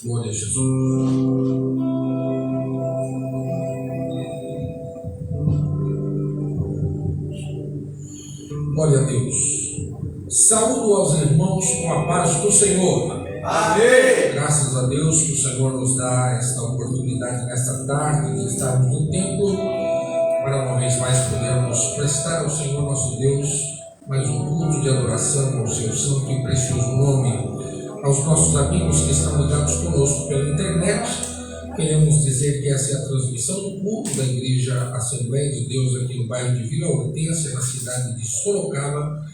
Glória a Jesus. Glória a Deus. Saúdo aos irmãos com a paz do Senhor. Amém. Graças a Deus que o Senhor nos dá esta oportunidade nesta tarde de estarmos no templo para uma vez mais podermos prestar ao Senhor nosso Deus mais um culto de adoração ao seu santo e precioso nome. Aos nossos amigos que estão ligados conosco pela internet, queremos dizer que essa é a transmissão do culto da Igreja Assembleia de Deus aqui no bairro de Vila Hortência, na cidade de Sorocaba.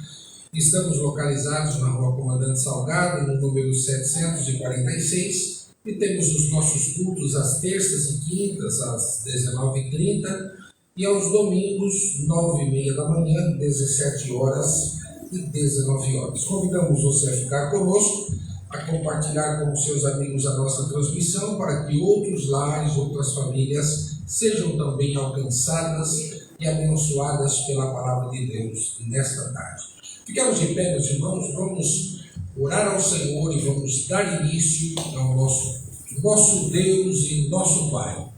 Estamos localizados na Rua Comandante Salgado, no número 746, e temos os nossos cultos às terças e quintas, às 19h30, e aos domingos, 9h30 da manhã, 17 horas e 19 horas. Convidamos você a ficar conosco, a compartilhar com os seus amigos a nossa transmissão, para que outros lares, outras famílias sejam também alcançadas e abençoadas pela palavra de Deus nesta tarde. Ficamos de pé, meus irmãos, vamos orar ao Senhor e vamos dar início ao nosso Deus e nosso Pai.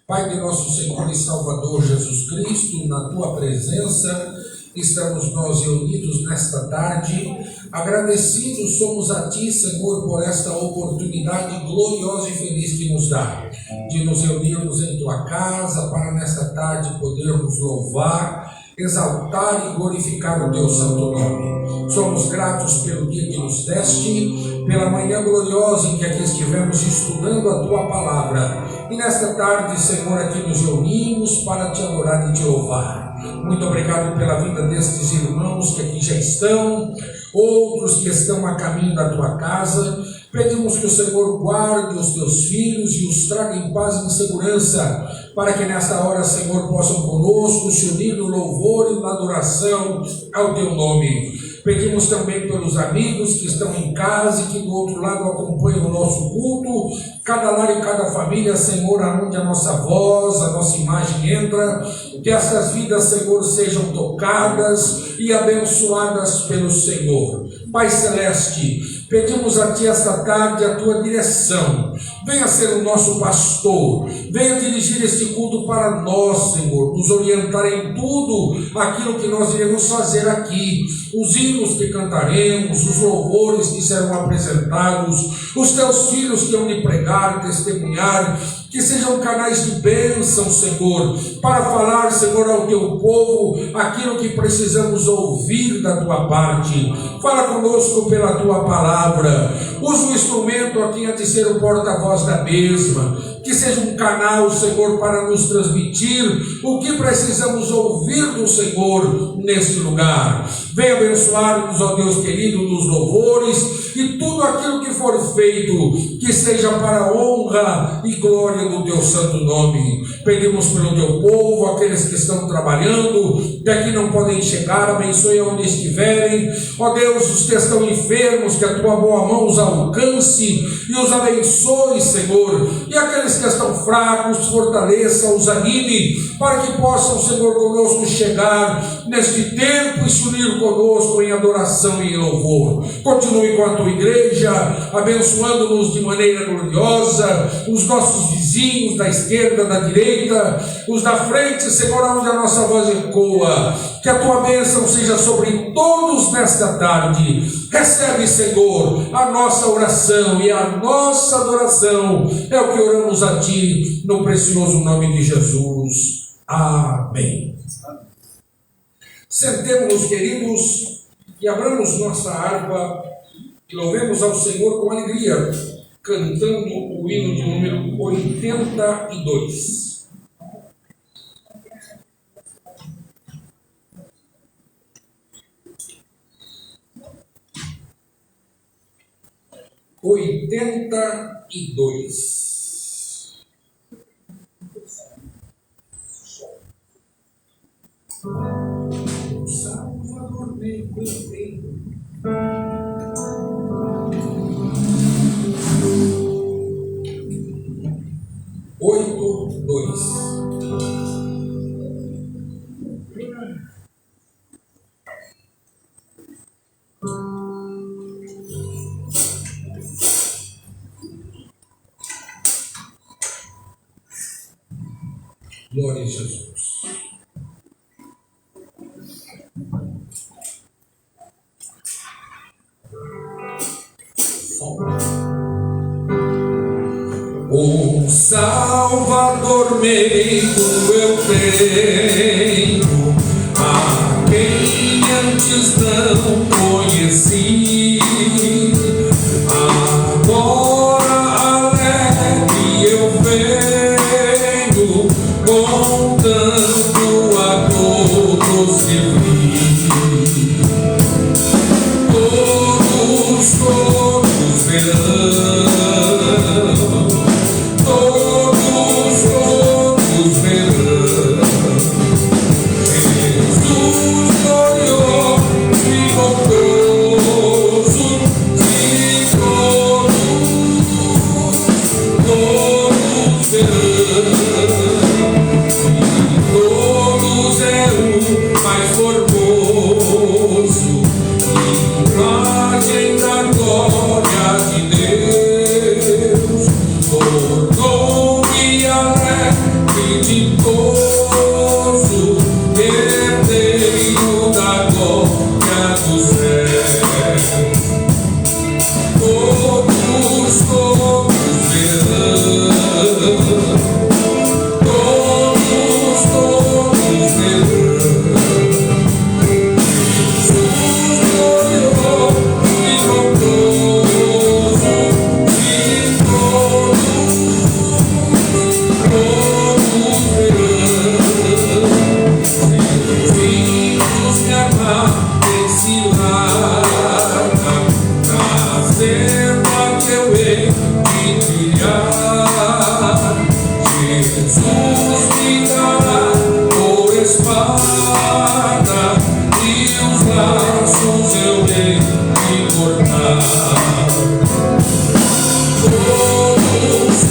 Pai de nosso Senhor e Salvador Jesus Cristo, na Tua presença, estamos nós reunidos nesta tarde, agradecidos somos a Ti, Senhor, por esta oportunidade gloriosa e feliz que nos dá, de nos reunirmos em Tua casa, para nesta tarde podermos louvar, exaltar e glorificar o teu santo nome. Somos gratos pelo dia que nos deste, pela manhã gloriosa em que aqui estivemos estudando a tua palavra. E nesta tarde, Senhor, aqui nos reunimos para te adorar e te louvar. Muito obrigado pela vida destes irmãos que aqui já estão, outros que estão a caminho da tua casa. Pedimos que o Senhor guarde os teus filhos e os traga em paz e em segurança, para que nesta hora, Senhor, possam conosco se unir no louvor e na adoração ao teu nome. Pedimos também pelos amigos que estão em casa e que do outro lado acompanham o nosso culto, cada lar e cada família, Senhor, aonde a nossa voz, a nossa imagem entra, que essas vidas, Senhor, sejam tocadas e abençoadas pelo Senhor. Pai Celeste, pedimos a Ti esta tarde a Tua direção. Venha ser o nosso pastor, venha dirigir este culto para nós, Senhor, nos orientar em tudo aquilo que nós iremos fazer aqui, os hinos que cantaremos, os louvores que serão apresentados, os Teus filhos que hão de pregar, testemunhar, que sejam canais de bênção, Senhor, para falar, Senhor, ao Teu povo aquilo que precisamos ouvir da Tua parte. Fala conosco pela Tua palavra. Usa o instrumento a quem há de ser o porta-voz da mesma. Que seja um canal, Senhor, para nos transmitir o que precisamos ouvir do Senhor neste lugar. Venha abençoar-nos, ó Deus querido, nos louvores e tudo aquilo que for feito, que seja para a honra e glória do Teu santo nome. Pedimos pelo Teu povo, aqueles que estão trabalhando, que aqui não podem chegar, abençoe onde estiverem. Ó Deus, os que estão enfermos, que a Tua boa mão os alcance e os abençoe, Senhor. E aqueles que estão fracos, fortaleça, os anime, para que possam, Senhor, conosco chegar neste tempo e se unir conosco em adoração e em louvor. Continue com a Tua igreja, abençoando-nos de maneira gloriosa, os nossos vizinhos da esquerda, da direita, os da frente, Senhor, onde a nossa voz ecoa. Que a Tua bênção seja sobre todos nesta tarde. Recebe, Senhor, a nossa oração e a nossa adoração. É o que oramos a Ti, no precioso nome de Jesus. Amém. Sentemos-nos, queridos, e abramos nossa harpa e louvemos ao Senhor com alegria, cantando o hino de número 82. 82. Salvador meu peito. 82. Glória a Jesus. O Salvador meio eu tenho, a quem antes não conheci. Agora alegre eu venho, contando a todos que vi. Todos verão. Jesus glorioso me comprou. Jesus me dará por espada e os laços eu hei de cortar.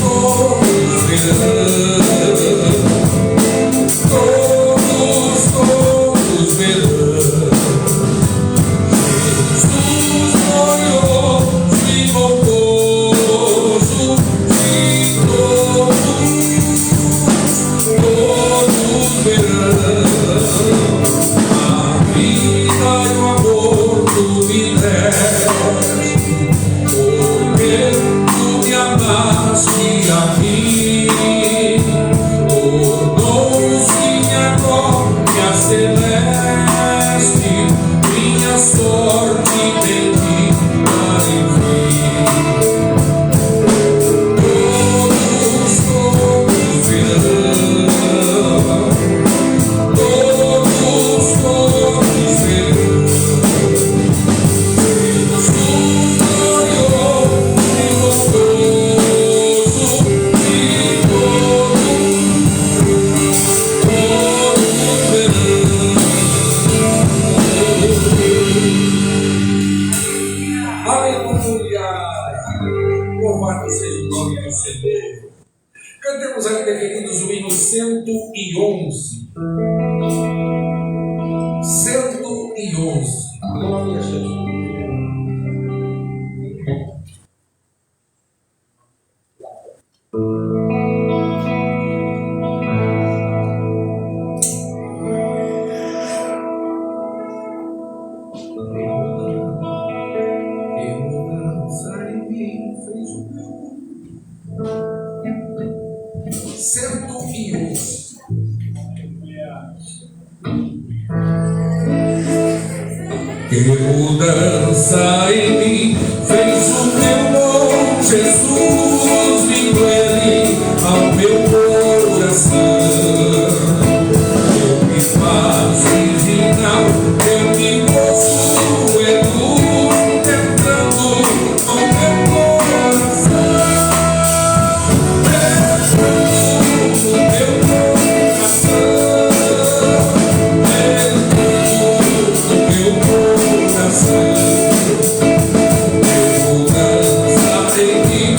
Todos verão, todos verão. Jesus molhou de bom gozo e todos verão. A vida e o amor tu me deste, porque tu me amaste a mim. Tornou-se minha glória celeste, minha sorte bendita enfim. Todos verão, todos verão. Jesus gloriou e gostoso e todos verão. Aleluia! Louvado seja o nome do Senhor. Cantemos ainda, queridos, o hino 111. 111. Glória a Jesus. Mudança em mim fez o meu 111. Que mudança em mim fez o meu bom Jesus, vindo ele ao meu coração. Eu me faço original, eu me consuelo, entrando no meu coração. Entrando no meu coração. Entrando no meu coração. Que mudança em mim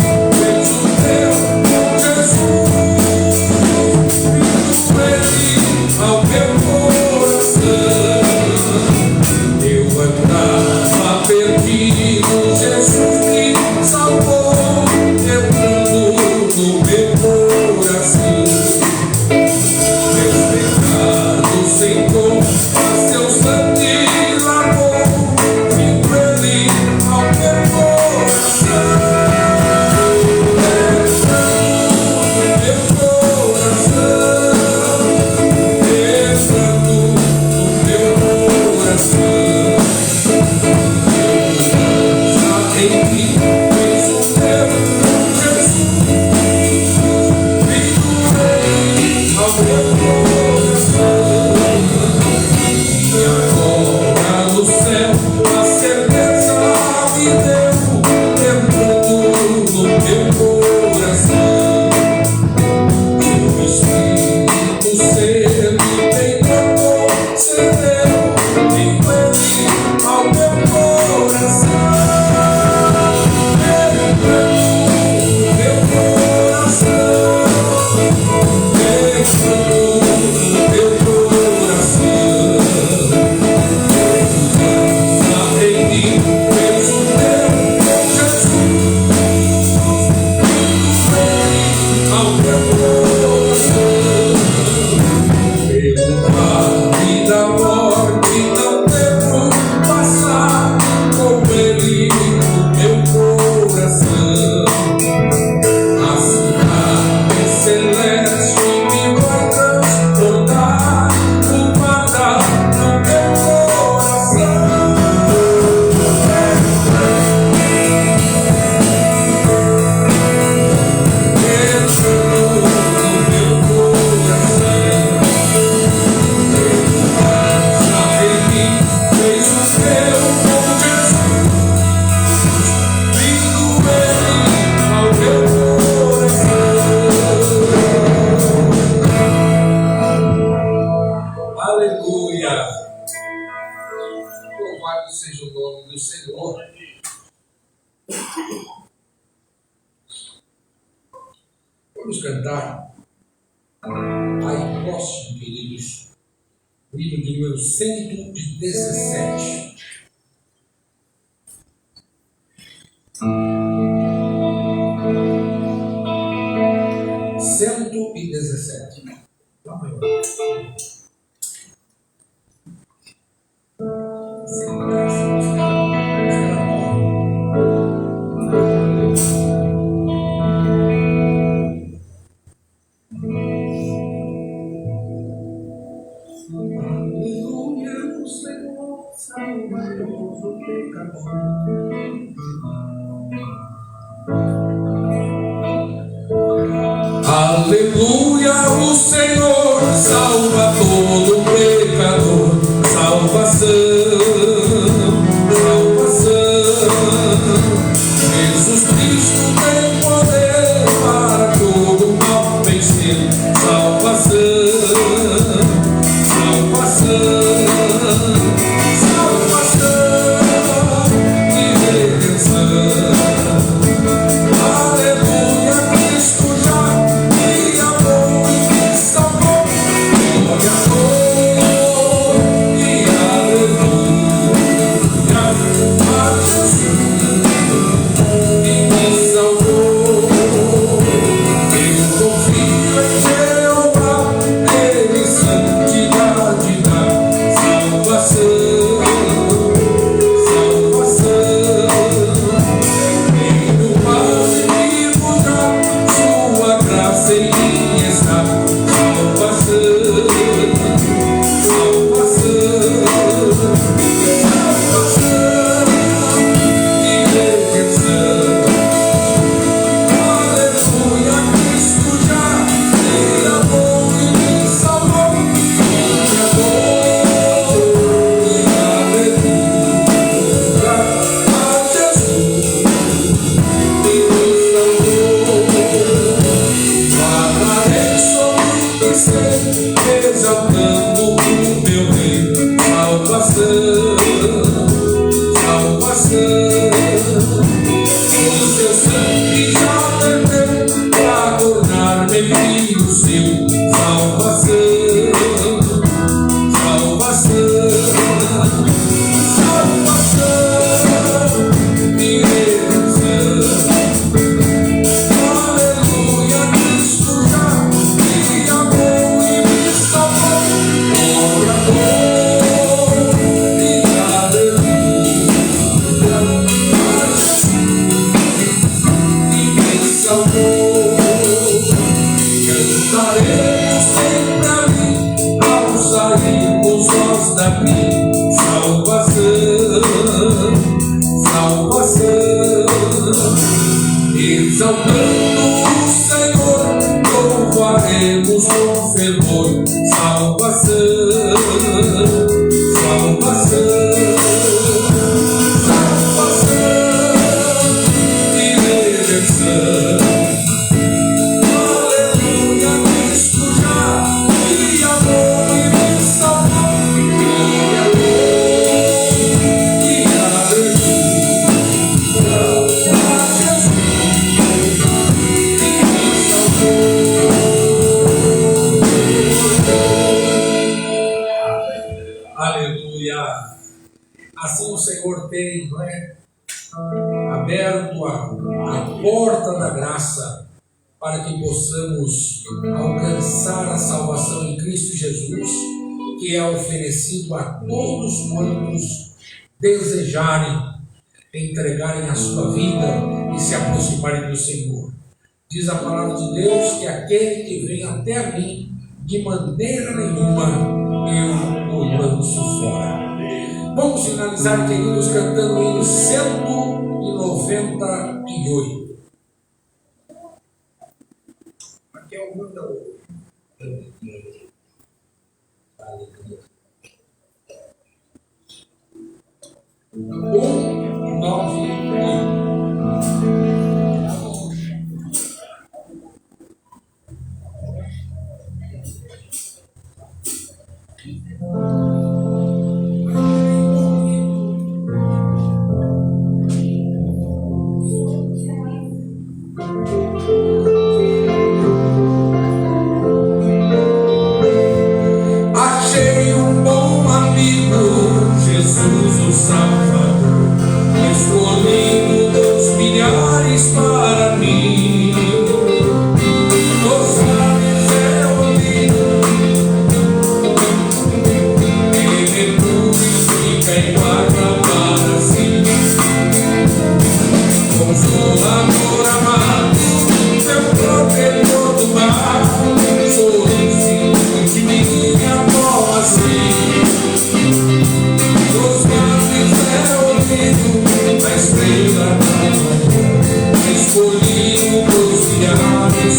Vamos cantar aí próximo, queridos, o hino de número 117. Lá maior. Aleluia, o Senhor Salvador do pecador. Aleluia, o Senhor salva todo pecador. Salvação, salvação. Jesus Cristo tem poder para todo mal vencer. Salvação, salvação, salvação e redenção. Aleluia, Cristo já me amou e me salvou. Glória a Deus e aleluia a Jesus que me salvou. Eu confio em Jeová, Ele santidade dá. Salvação, salvação. No mal inimigo já sua graça em mim está. Salvação, salvação, salvação e redenção. Aleluia, Cristo já me amou e me salvou. Glória a Deus e aleluia a Jesus que me salvou. Falarei sobre o ser, exaltando o meu rei. Salvação, salvação. O seu sangue já verteu para tornar-me filho seu. Salvação, salvação, salvação e redenção. Aleluia, Cristo já me amou e me salvou. Glória a Deus e aleluia a Jesus que me salvou. Cantaremos sempre ali ao sairmos nós daqui. Salvação, salvação. Exaltando o Senhor, louvaremos com fervor. Salvação, salvação, salvação e redenção. Aleluia, Cristo já me amou e me salvou. Glória a Deus e aleluia a Jesus que me salvou. Aleluia. Assim o Senhor tem, não é, aberto a porta da graça para que possamos alcançar a salvação em Cristo Jesus, que é oferecido a todos quantos desejarem entregarem a sua vida e se aproximarem do Senhor. Diz a palavra de Deus que aquele que vem até mim, de maneira nenhuma eu o lanço fora. Vamos finalizar, queridos, cantando o hino 198. Raquel, manda o... 198.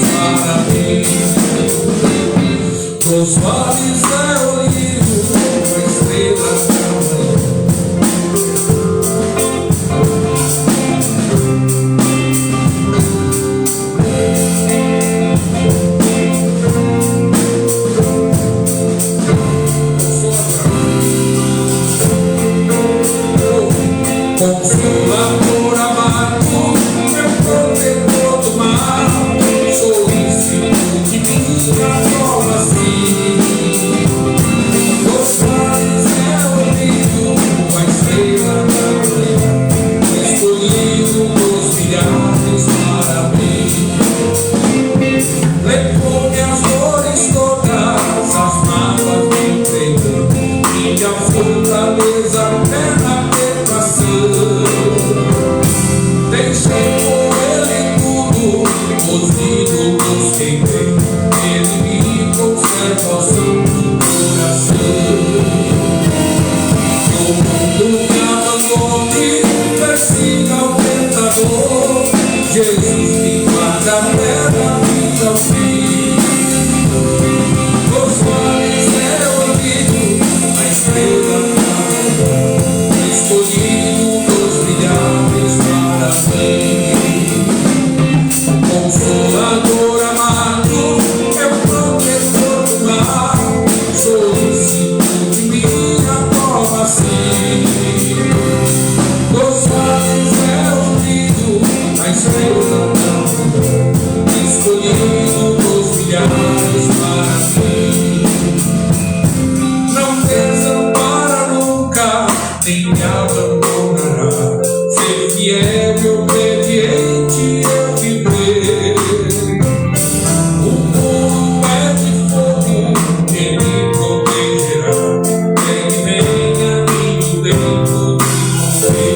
para mim. Dos vales é o livro, a estrela da manhã. Consolador amado, meu protetor do mal, solicito de minha prova sim. Dos vales é ouvido a estrela da manhã, escolhido dos milhares para mim. Levou minhas dores todas, as mágoas me entregou, minha fortaleza é na tentação. Deixei com ele tudo, os ídolos queimei, ele me conserva ao santo coração. O mundo me abandone, persiga o tentador, Jesus me guarda até da vida ao fim. Os vales é ouvido, a estrela da manhã, escolhido dos milhares para mim. Consolador amado, meu protetor do mal, solicito de minha prova sim. Dos vales é ouvido a estrela da manhã, escolhido dos milhares para mim. Não desampara nunca, nem me abandonará. Ser fiel e obediente eu viver. O mundo é de fogo, ele protegerá. Ele venha a mim no tempo de morrer.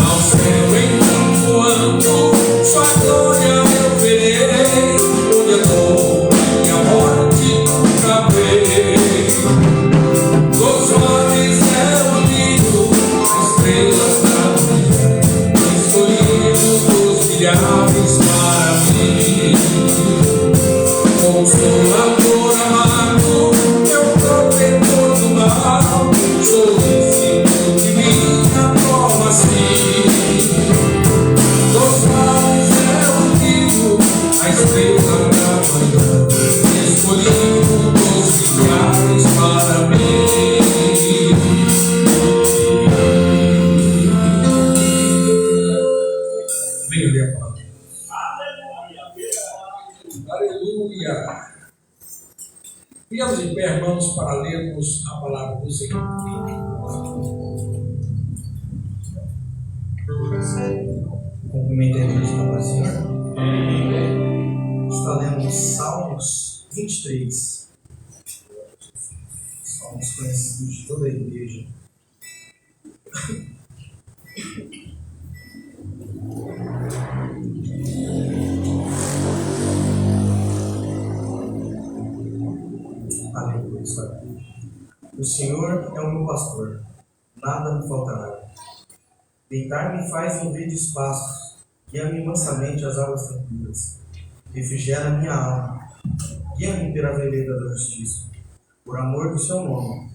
Ao céu então voando, sua glória eu verei, onde a dor e a morte nunca veio. Dos vales é ouvido a estrela da manhã, escolhido dos milhares para mim. Consolador amado, meu protetor do mal, solicito de minha prova sim. Dos vales é ouvido a estrela da manhã, escolhido dos milhares para mim. Venha ler a palavra. Aleluia. Ficamos em pé, irmãos, para lermos a palavra do Senhor. Cumprimento a igreja da paz do Senhor. Está lendo Salmos 23. Salmos conhecidos de toda a igreja. Aleluia. O Senhor é o meu pastor, nada me faltará. Deitar-me faz em verdes pastos, guia-me mansamente às águas tranquilas. Refrigera minha alma, guia-me pela vereda da justiça, por amor do seu nome.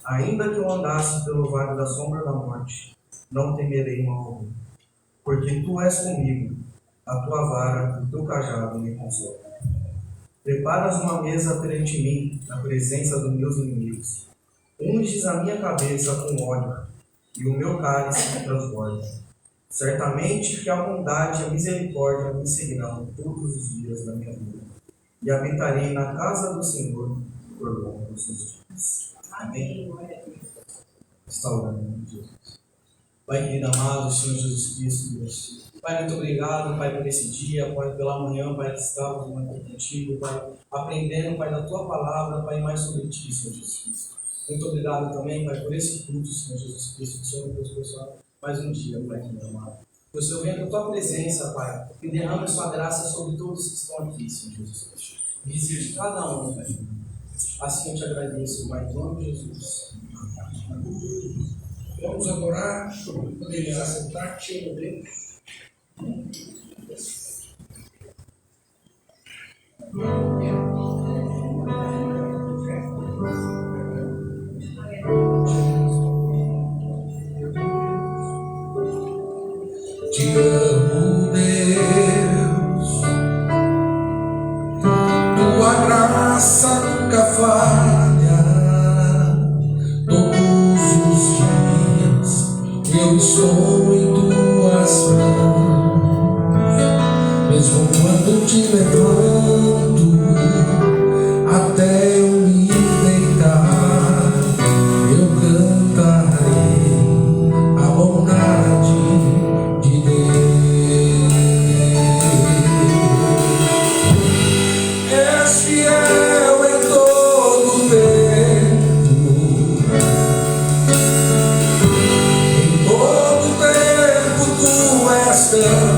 Ainda que eu andasse pelo vale da sombra da morte, não temerei mal algum, porque tu és comigo, a tua vara e o teu cajado me consolam. Preparas uma mesa perante mim, na presença dos meus inimigos. Unges a minha cabeça com óleo, e o meu cálice transborda. Certamente que a bondade e a misericórdia me seguirão todos os dias da minha vida, e habitarei na casa do Senhor por longos dias. Amém. Está orando em Jesus. Pai querido amado, Senhor Jesus Cristo, Deus. Pai, muito obrigado, Pai, por esse dia, Pai, pela manhã, Pai, que estávamos aqui contigo, Pai, aprendendo, Pai, da Tua palavra, Pai, mais sobre Ti, Senhor Jesus Cristo. Muito obrigado também, Pai, por esse culto, Senhor Jesus Cristo, que o Senhor nos deu mais um dia, Pai, querido amado. Que o Senhor venha com a Tua presença, Pai, e derrame a Sua graça sobre todos que estão aqui, Senhor Jesus Cristo. Visite cada um, Pai. Assim eu te agradeço, Pai, em nome de Jesus. Vamos adorar, podemos assentar, tio Deus. Te amo, Deus, tua graça nunca falha. Todos os dias eu estou em tuas mãos, mesmo quando te levanto até eu me deitar, eu cantarei a bondade de Deus. És fiel em todo tempo, em todo tempo tu és tão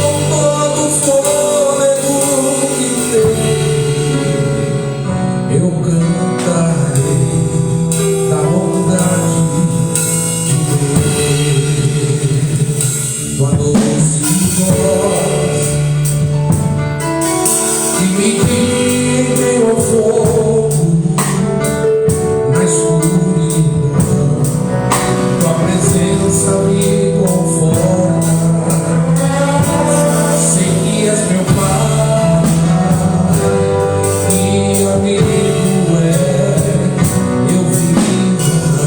com todo fôlego que tenho, eu cantarei da bondade de Deus. Tua doce voz que me guia em meio ao fogo, na escuridão, tua presença me conforta. Sei que és meu Pai e amigo és, eu vivo na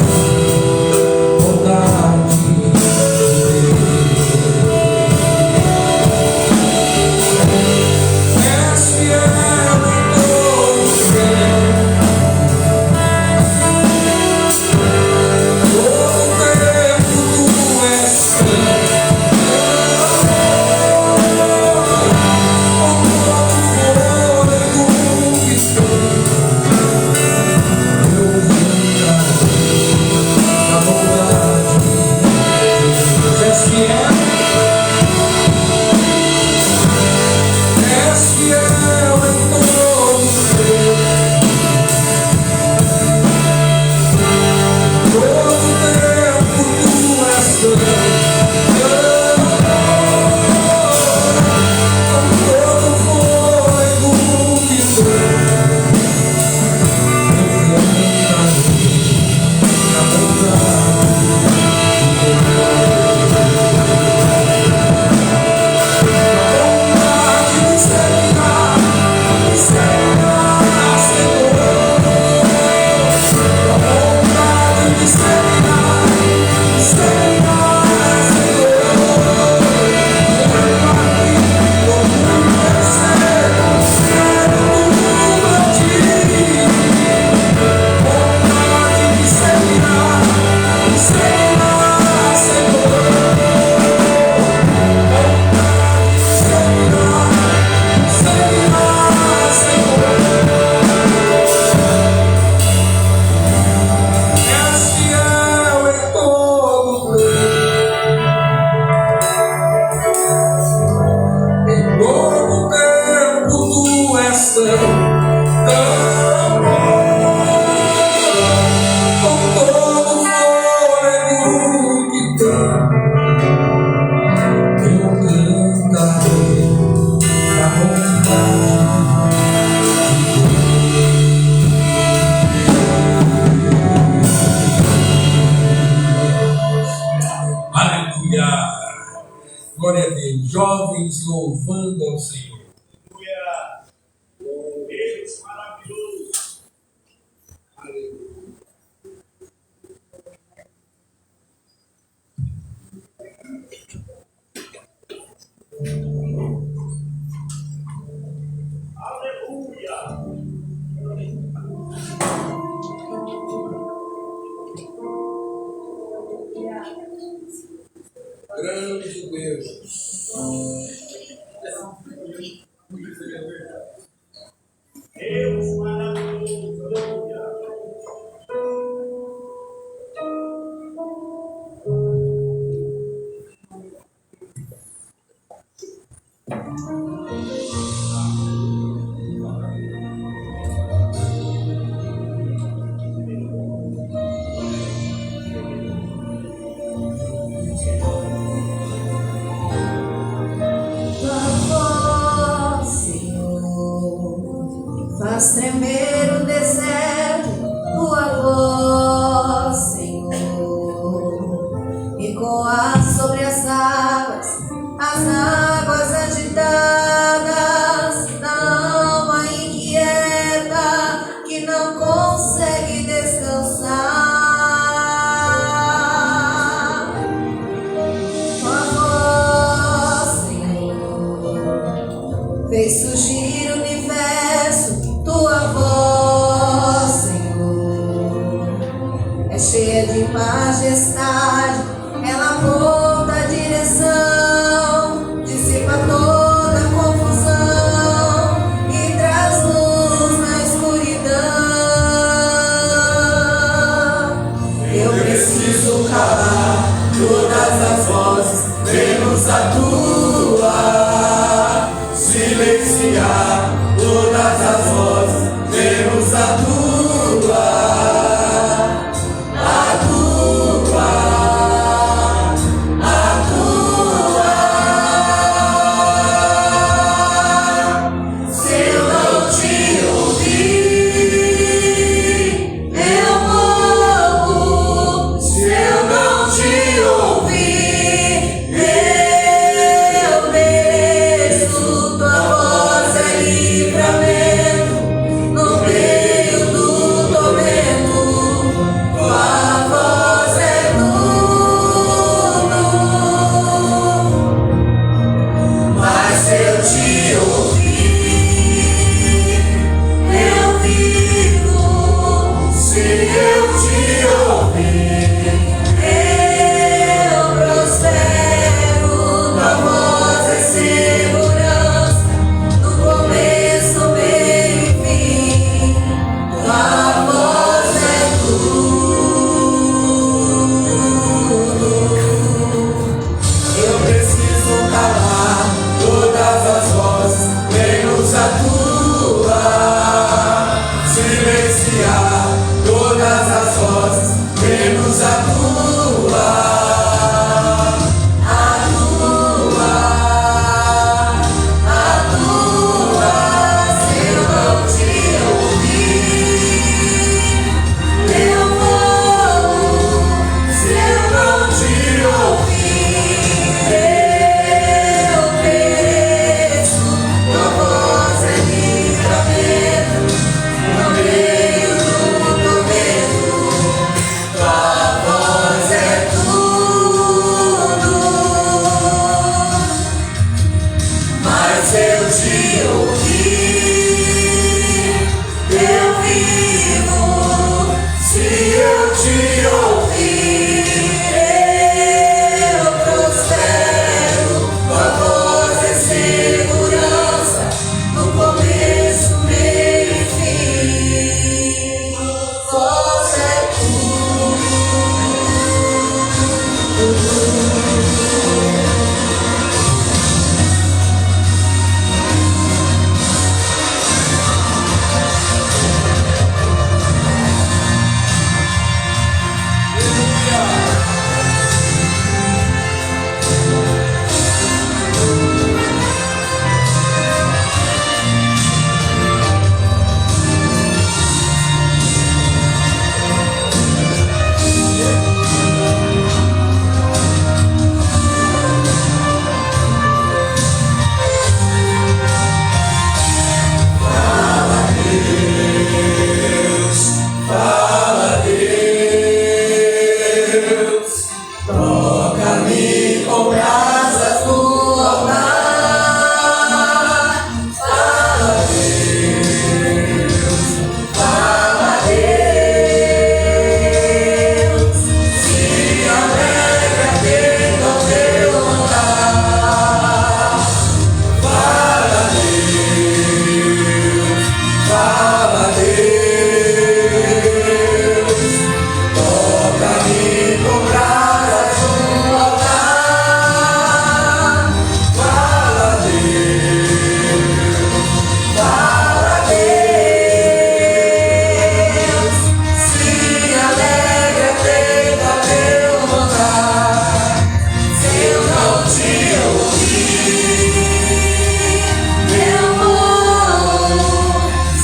bondade de Deus. És fiel em todo tempo, todo tempo tu és fiel. Com todo fôlego que tenho, eu cantarei a bondade de Deus. És fiel em todo tempo, todo tempo tu és fiel. Com todo fôlego que tenho, eu cantarei a bondade de Aleluia! Glória a Deus. Jovens louvando ao Senhor. Aleluia! Deus maravilhoso. Aleluia. Aleluia! Grande Deus. Deus maravilhoso. Aleluia! Faz tremer o deserto, tua voz, Senhor. Ecoar sobre as águas agitadas, da alma inquieta que não consegue descansar. Tua voz, Senhor, fez surgir o universo. Tua voz, Senhor, é cheia de majestade, ela aponta a direção, dissipa toda a confusão e traz luz na escuridão. Eu preciso calar todas as vozes, menos a tua, silenciar todas as vozes, menos a tua.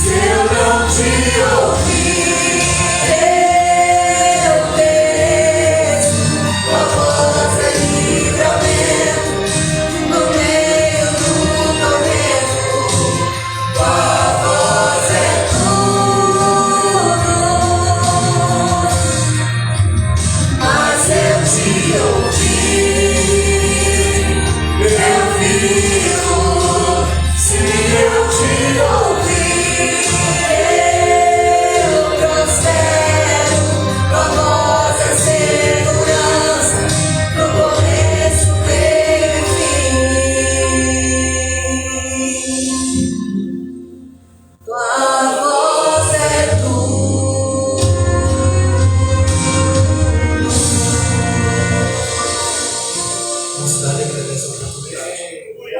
Se eu nossa cidade agradece a oportunidade. Glória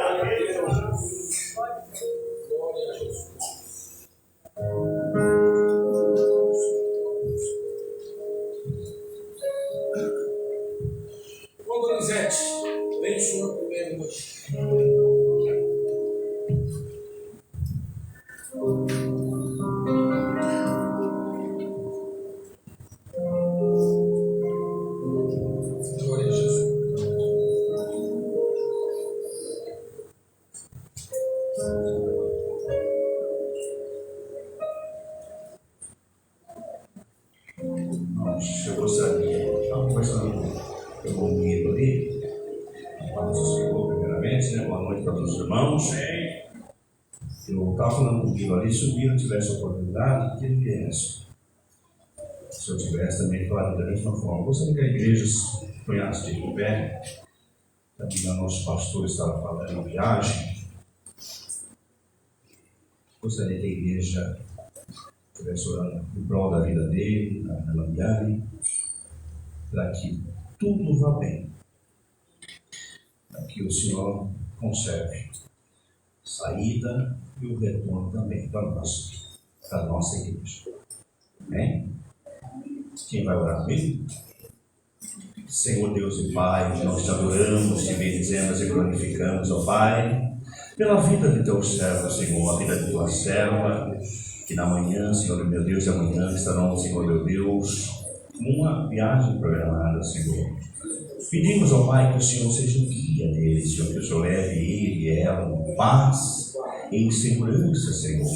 a Jesus. Ô, Donizete, vem o senhor primeiro hoje. Glória a Jesus. Eu gostaria, conversando comigo ali, vamos ao Senhor primeiramente, né? Boa noite para todos os irmãos. Eu estava falando comigo ali, se o Biro tivesse a oportunidade, que ele viesse. Se eu tivesse também falado da mesma forma. Eu gostaria que a igreja se punhasse de pé. Também o nosso pastor estava falando em viagem. Gostaria que a igreja estivesse orando em prol da vida dele, da Lambiane, para que tudo vá bem, para que o Senhor conserve saída e o retorno também para a nossa igreja. Amém? Quem vai orar comigo? Senhor Deus e Pai, nós te adoramos, te bendizemos e glorificamos, ó Pai, pela vida de teu servo, Senhor, a vida de tua serva, que na manhã, Senhor meu Deus, e amanhã estarão, Senhor meu Deus, uma viagem programada, Senhor. Pedimos ao Pai que o Senhor seja o guia dele, Senhor, que o Senhor leve ele e ela em paz e em segurança, Senhor.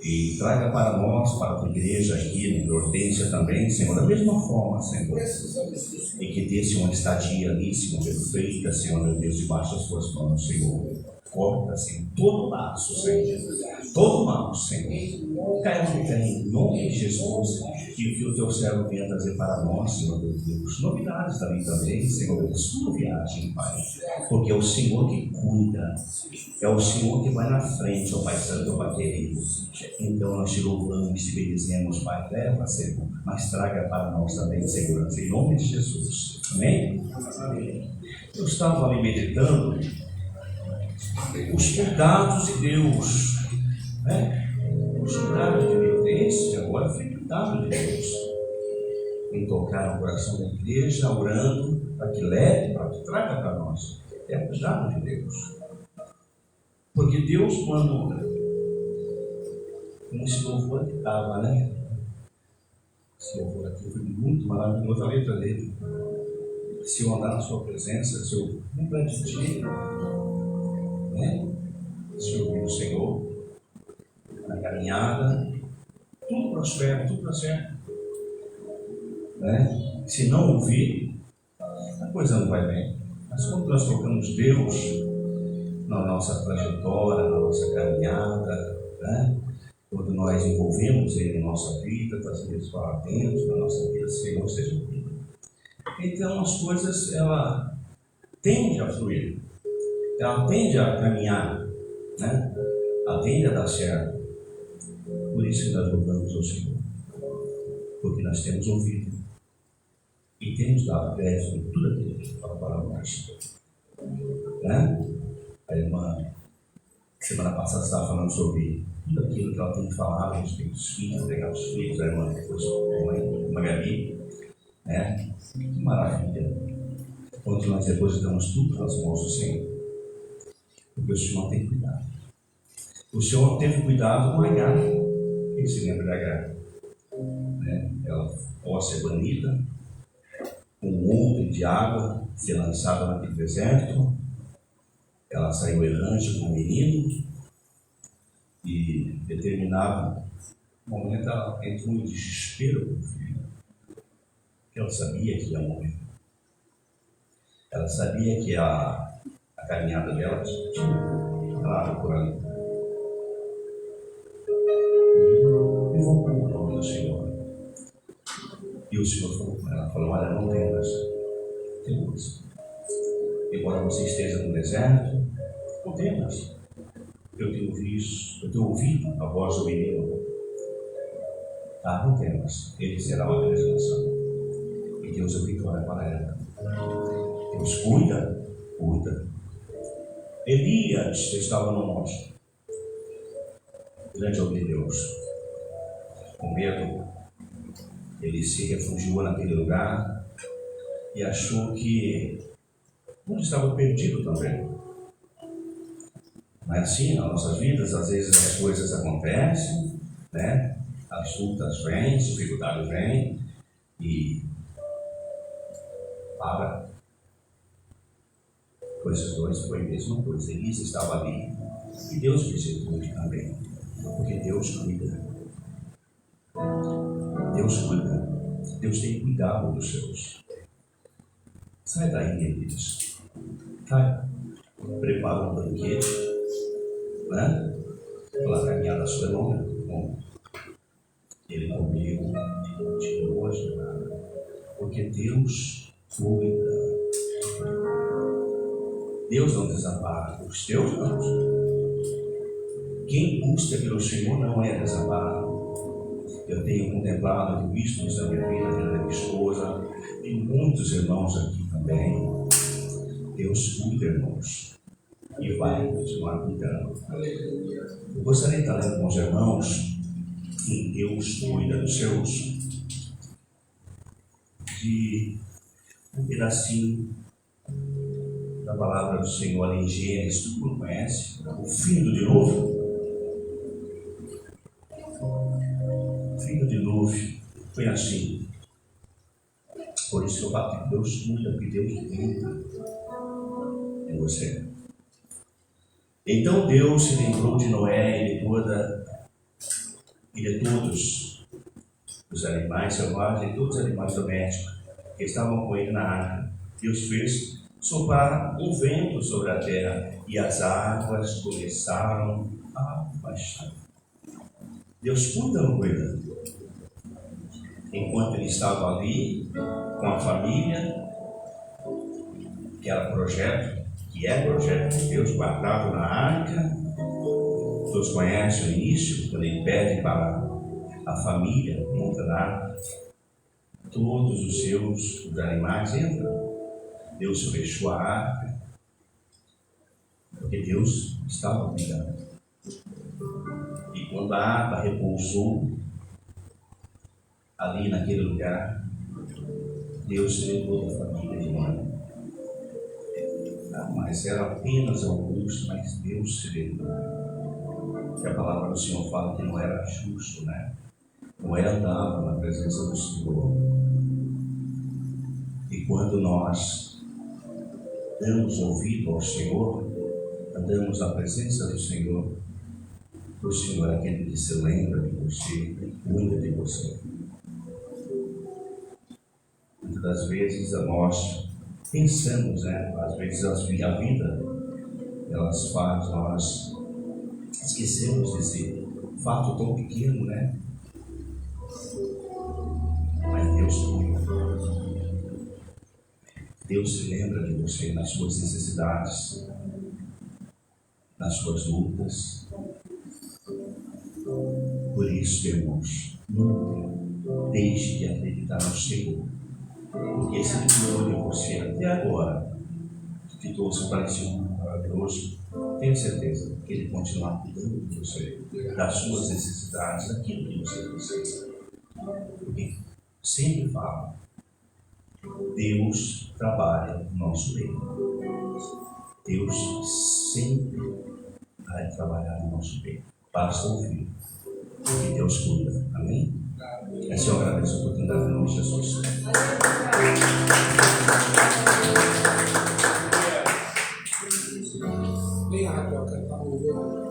E traga para nós, para a tua igreja aqui, na Hortência também, Senhor, da mesma forma, Senhor. E que dê-se uma estadia ali, Senhor, perfeita, Senhor, meu Deus, debaixo das tuas mãos, Senhor. Corta, Senhor, todo laço, Senhor, todo mal, Senhor. Caia em nome de Jesus, e que o teu servo venha trazer para nós, Senhor, meu Deus, novidades também, Senhor, da sua viagem, Pai. Porque é o Senhor que cuida, é o Senhor que vai na frente, ó Pai Santo, ó Pai querido. Então nós te louvamos, te bendizemos, Pai, leva, Senhor, mas traga para nós também segurança, em nome de Jesus. Amém? Amém. Eu estava ali meditando os cuidados de Deus, né? Os cuidados de Deus. Esse agora foi cuidado de Deus em tocar no coração da igreja, orando para que leve, para que traga para nós. É cuidado de Deus. Porque Deus, quando esse louvor aqui estava, né? Esse louvor aqui foi muito maravilhoso, a letra dele. Se eu andar na sua presença, se eu lembrar de ti, né? Se eu ouvir o Senhor na caminhada, tudo prospera, tudo dá certo, né? Se não ouvir, a coisa não vai bem. Mas quando nós tocamos Deus na nossa trajetória, na nossa caminhada, né? Quando nós envolvemos Ele em nossa vida, trazemos para dentro da nossa vida, Senhor seja comigo. Então as coisas, ela tende a fluir, ela tende a caminhar, né? Ela tende a dar certo. Por isso que nós louvamos ao Senhor, porque nós temos ouvido e temos dado crédito em tudo aquilo que fala para nós, né? A irmã, semana passada, estava falando sobre tudo aquilo que ela tem falado a respeito dos filhos, pegar os filhos, a irmã depois com a Gabi, né? Que maravilha! Quando nós depositamos tudo nas mãos do Senhor, porque o Senhor tem cuidado. O Senhor teve cuidado com a Agar. Quem se lembra da Agar? Né? Ela, ao ser banida, com um monte de água, ser lançada naquele deserto, ela saiu errante com o menino, e determinado momento ela entrou em desespero com o filho, porque ela sabia que ia morrer. Ela sabia que a caminhada dela tinha parado por ali. E invocou o nome do Senhor. E o Senhor falou com ela, falou: olha, não temas, embora você esteja no deserto, não temas. Eu tenho ouvido a voz do menino. Tá, não temas, ele será uma grande nação. E Deus é vitória para ela. Deus cuida cuida. Elias estava no monte, grande homem de Deus. Com medo, ele se refugiou naquele lugar e achou que tudo estava perdido também. Não é assim nas nossas vidas? Às vezes as coisas acontecem, né? As lutas vêm, as dificuldades vêm e para. Coisas dois foi a mesma coisa. Elias estava ali e Deus visitou ele também, porque Deus cuida. Deus cuida. Deus tem cuidado dos seus. Sai daí, Elias. Sai. Prepara um banquete, né? Pela caminhada sua longa. Bom, ele comeu e continuou a jornada, porque Deus cuida. Deus não desampara os teus, não. Quem busca pelo Senhor não é desamparado. Eu tenho contemplado e visto isso na minha vida, na minha esposa, e muitos irmãos aqui também. Deus cuida, irmãos, e vai continuar cuidando. Eu gostaria de estar lendo com os irmãos que Deus cuida dos seus, de um pedacinho da palavra do Senhor ali em Gênesis. Todo mundo conhece o fim do dilúvio? O fim do dilúvio foi assim. Por isso que eu falo que Deus cuida, porque Deus cuida em você. Então Deus se lembrou de Noé e de todos os animais selvagens e todos os animais domésticos que estavam com ele na arca. Deus fez soprar um vento sobre a terra e as águas começaram a baixar. Deus cuida ou não cuida? Enquanto ele estava ali com a família, que é projeto de Deus guardado na arca. Todos conhecem o início, quando ele pede para a família entrar, todos os animais entram. Deus fechou a arca, porque Deus estava cuidando. E quando a arca repousou ali naquele lugar, Deus se lembrou da família de Noé. Mas eram apenas alguns, mas Deus se lembrou. Que a palavra do Senhor fala que não era justo, né? Noé andava na presença do Senhor. E quando nós damos ouvido ao Senhor, andamos na presença do Senhor, o Senhor é aquele que se lembra de você, cuida de você. Muitas das vezes nós pensamos, né? Às vezes a vida, elas faz nós esquecemos desse fato tão pequeno, né? Mas Deus cuida. Deus se lembra de você nas suas necessidades, nas suas lutas. Por isso, irmãos, nunca deixe de acreditar no Senhor. Porque se Ele cuidou de você até agora, que trouxe para esse mundo maravilhoso, tenho certeza que Ele continuará cuidando de você, das suas necessidades, daquilo que você precisa. Porque sempre falo, Deus trabalha no nosso bem. Deus sempre vai trabalhar no nosso bem. Basta ouvir. E Deus cuida. Amém? Essa eu agradeço a oportunidade em nome de Jesus. Bem rápido, ó, cantar o louvor.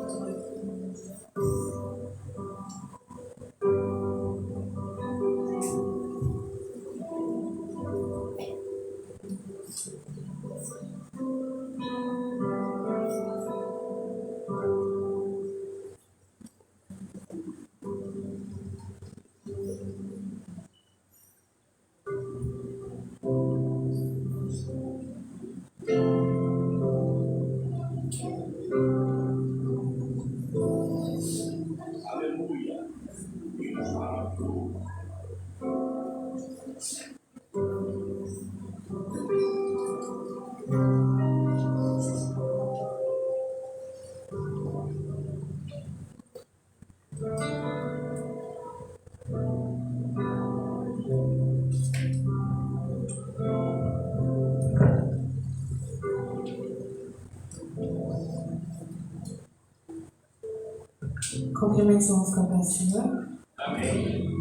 Cumprimentos vamos com a paz do Senhor. Amém.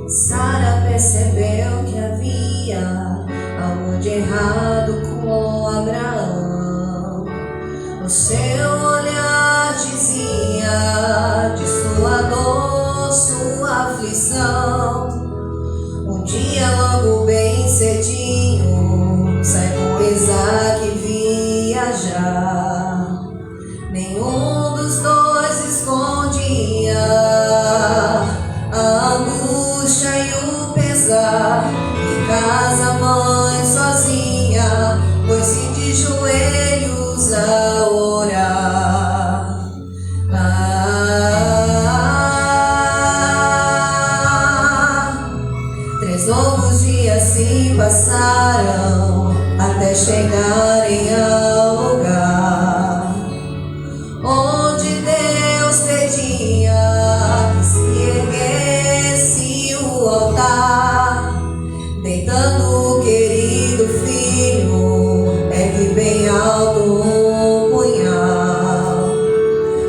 Sara percebeu que havia algo de errado com Abraão. O seu olhar dizia de sua dor, sua aflição. Um dia logo bem cedinho sai com Isaac viajar. Nenhum dos dois escondia a angústia e o pesar. Em casa a mãe sozinha pôs-se de joelhos a orar. Três longos dias se passaram até chegarem ao lugar onde Deus pedia que se erguesse o altar. Deitando o querido filho, ergue bem alto um punhal.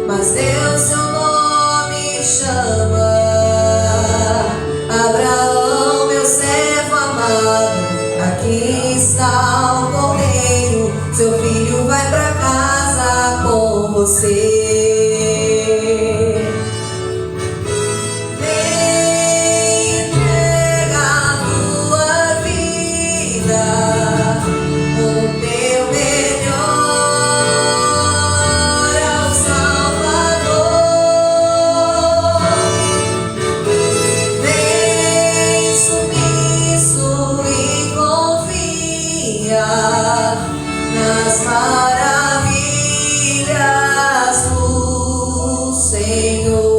Mas Deus seu nome chama: Abraão, meu servo amado, aqui está o cordeiro, seu filho vai pra casa com você. Nas maravilhas do Senhor.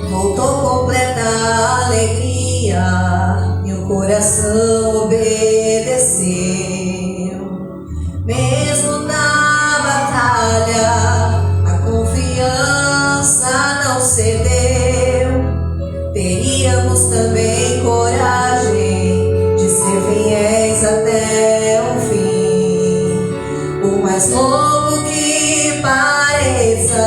Voltou completa a alegria e o coração obedeceu. Mesmo na batalha, a confiança não cedeu. Teríamos também coragem de ser fiéis até o fim. Por mais louco que pareça,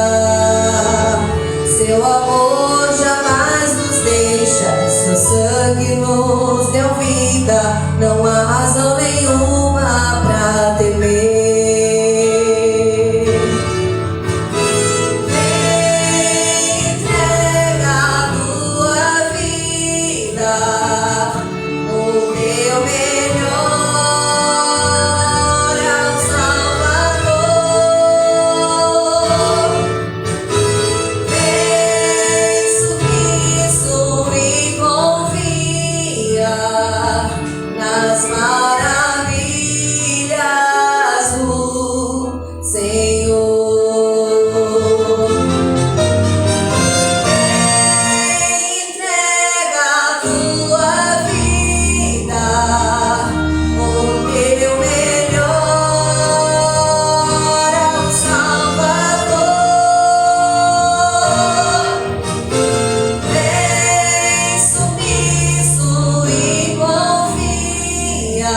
seu amor jamais nos deixa. Seu sangue nos deu vida, não há razão nenhuma pra temer. Nas maravilhas do Senhor. Entrega a tua vida, o teu melhor ao Salvador. Vem sumiço e confia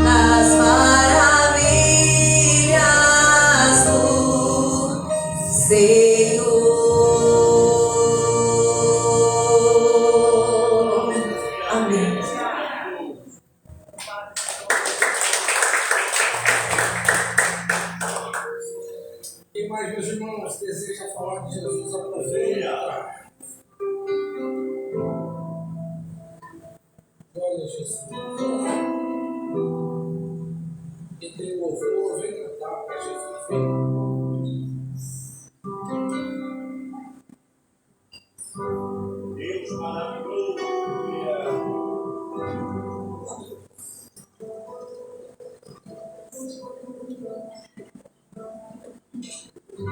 nas maravilhas do Senhor. Amém. Quem mais, meus irmãos, deseja falar de Jesus? Aproveita. Glória a Jesus. Quem tem louvor, vem cantar para Jesus. Vem. Deus maravilhoso.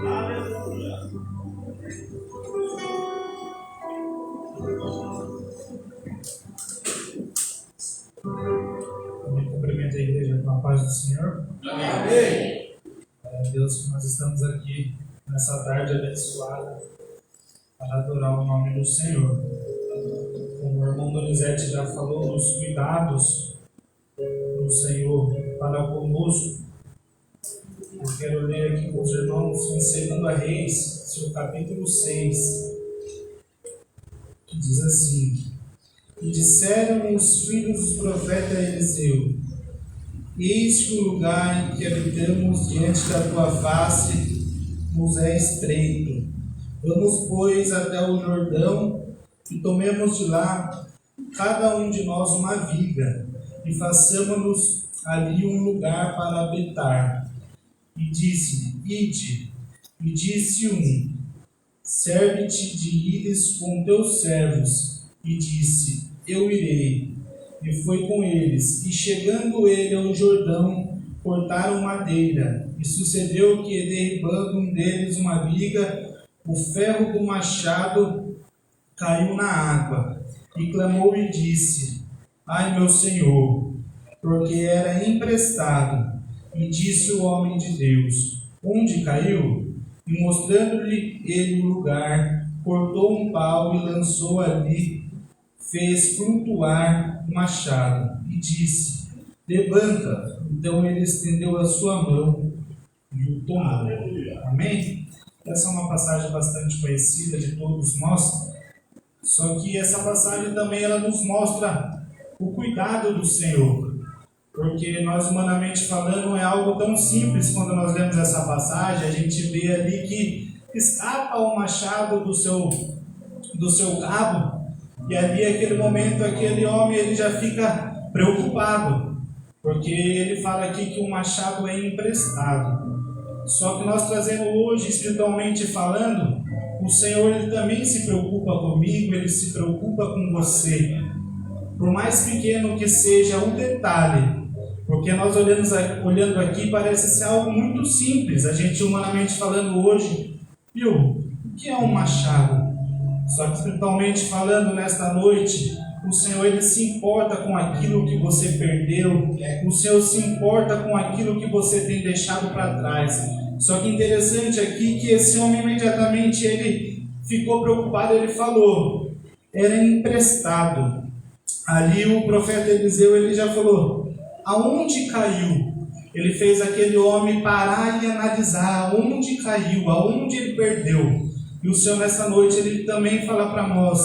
Aleluia. Também cumprimento a igreja com a paz do Senhor. Amém. Deus, que nós estamos aqui nessa tarde abençoada para adorar o nome do Senhor. Como o irmão Donizete já falou, dos cuidados do Senhor para conosco. Eu quero ler aqui com os irmãos em 2 Reis, seu capítulo 6, que diz assim: E disseram os filhos do profeta Eliseu: Eis que o lugar em que habitamos diante da tua face nos é estreito. Vamos, pois, até o Jordão e tomemos de lá cada um de nós uma viga e façamos-nos ali um lugar para habitar. E disse: Ide. E disse um: Serve-te de ires com teus servos. E disse: Eu irei. E foi com eles. E chegando ele ao Jordão, cortaram madeira. E sucedeu que, derribando um deles uma viga, o ferro do machado caiu na água. E clamou e disse: Ai, meu senhor, porque era emprestado. E disse o homem de Deus: Onde caiu? E mostrando-lhe ele o lugar, cortou um pau e lançou ali, fez flutuar o machado, e disse: Levanta. Então ele estendeu a sua mão e o tomou. Amém? Essa é uma passagem bastante conhecida de todos nós, só que essa passagem também ela nos mostra o cuidado do Senhor. Porque nós, humanamente falando, é algo tão simples. Quando nós lemos essa passagem, a gente vê ali que escapa o machado do seu cabo, e ali, naquele momento, aquele homem ele já fica preocupado, porque ele fala aqui que o machado é emprestado. Só que nós trazendo hoje, espiritualmente falando, o Senhor ele também se preocupa comigo, ele se preocupa com você. Por mais pequeno que seja o detalhe, porque nós olhando aqui parece ser algo muito simples, a gente humanamente falando hoje, viu? O que é um machado? Só que espiritualmente falando nesta noite, o Senhor ele se importa com aquilo que você perdeu, o Senhor se importa com aquilo que você tem deixado para trás. Só que interessante aqui que esse homem imediatamente ele ficou preocupado, ele falou, era emprestado. Ali o profeta Eliseu ele já falou: aonde caiu? Ele fez aquele homem parar e analisar aonde caiu, aonde ele perdeu. E o Senhor nessa noite ele também fala para nós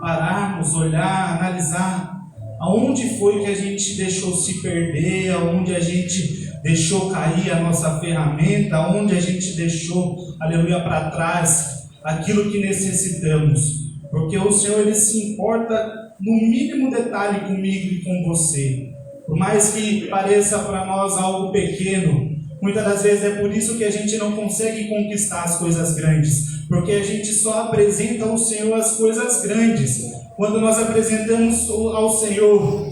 pararmos, olhar, analisar aonde foi que a gente deixou se perder, aonde a gente deixou cair a nossa ferramenta, aonde a gente deixou, aleluia, para trás aquilo que necessitamos. Porque o Senhor ele se importa no mínimo detalhe comigo e com você. Por mais que pareça para nós algo pequeno, muitas das vezes é por isso que a gente não consegue conquistar as coisas grandes, porque a gente só apresenta ao Senhor as coisas grandes. Quando nós apresentamos ao Senhor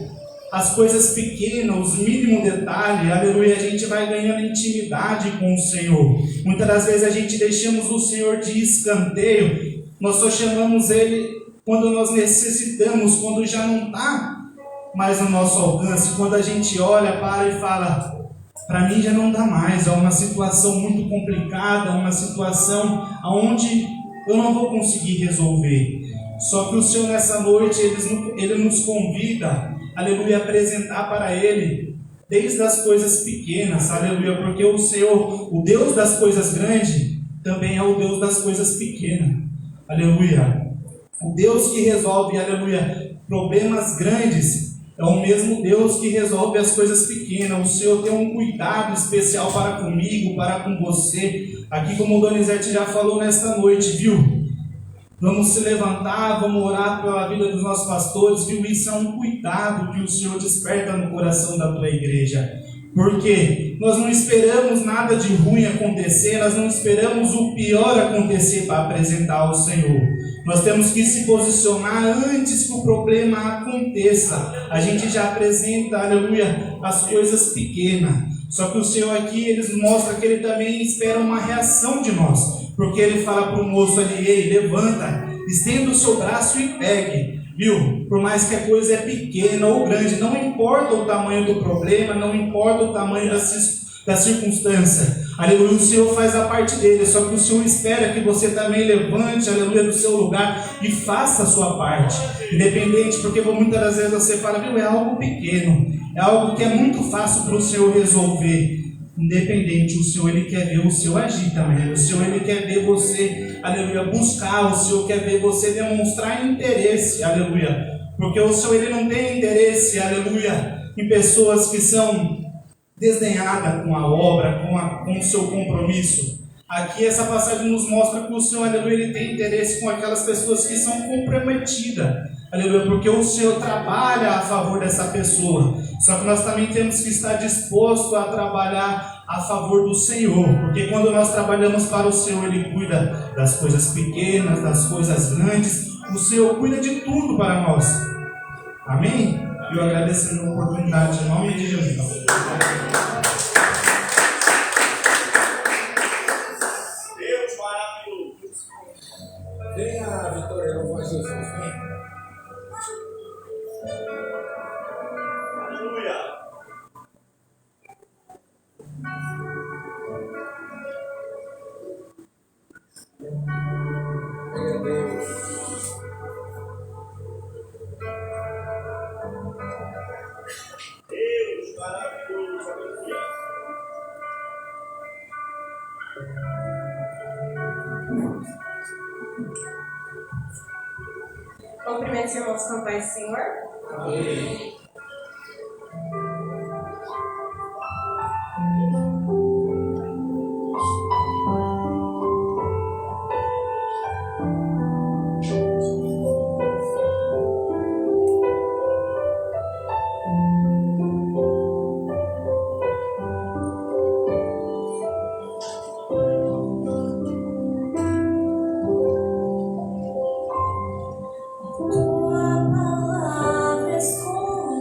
as coisas pequenas, os mínimos detalhes, aleluia, a gente vai ganhando intimidade com o Senhor. Muitas das vezes a gente deixamos o Senhor de escanteio, nós só chamamos Ele quando nós necessitamos, quando já não está mais no nosso alcance, quando a gente olha, para e fala, para mim já não dá mais, é uma situação muito complicada, uma situação onde eu não vou conseguir resolver. Só que o Senhor nessa noite, Ele nos convida, aleluia, a apresentar para Ele, desde as coisas pequenas, aleluia, porque o Senhor, o Deus das coisas grandes, também é o Deus das coisas pequenas, aleluia. O Deus que resolve, aleluia, problemas grandes, é o mesmo Deus que resolve as coisas pequenas. O Senhor tem um cuidado especial para comigo, para com você. Aqui como o Donizete já falou nesta noite, viu? Vamos se levantar, vamos orar pela vida dos nossos pastores, viu? Isso é um cuidado que o Senhor desperta no coração da tua igreja. Porque nós não esperamos nada de ruim acontecer, nós não esperamos o pior acontecer para apresentar ao Senhor. Nós temos que se posicionar antes que o problema aconteça. A gente já apresenta, aleluia, as coisas pequenas. Só que o Senhor aqui, Ele mostra que Ele também espera uma reação de nós. Porque Ele fala para o moço ali, ei, levanta, estenda o seu braço e pegue. Viu? Por mais que a coisa é pequena ou grande, não importa o tamanho do problema, não importa o tamanho da circunstância. Aleluia, o Senhor faz a parte dele, só que o Senhor espera que você também levante, aleluia, do seu lugar e faça a sua parte. Independente, porque muitas das vezes você fala, viu, é algo pequeno, é algo que é muito fácil para o Senhor resolver. Independente, o Senhor ele quer ver o seu agir também. O Senhor ele quer ver você, aleluia, buscar. O Senhor quer ver você demonstrar interesse, aleluia. Porque o Senhor ele não tem interesse, aleluia, em pessoas que são desdenhadas com a obra, com o seu compromisso. Aqui essa passagem nos mostra que o Senhor, aleluia, ele tem interesse com aquelas pessoas que são comprometidas. Aleluia, porque o Senhor trabalha a favor dessa pessoa. Só que nós também temos que estar dispostos a trabalhar a favor do Senhor. Porque quando nós trabalhamos para o Senhor, Ele cuida das coisas pequenas, das coisas grandes. O Senhor cuida de tudo para nós. Amém? Eu agradeço a oportunidade em nome de Jesus. Deus maravilhoso. Venha, Vitória, eu vou Jesus. Aleluia. Glória a Deus. Deus maravilhoso. Aleluia. Cumprimento os irmãos com a paz do Senhor. Amém. Tua palavra esconde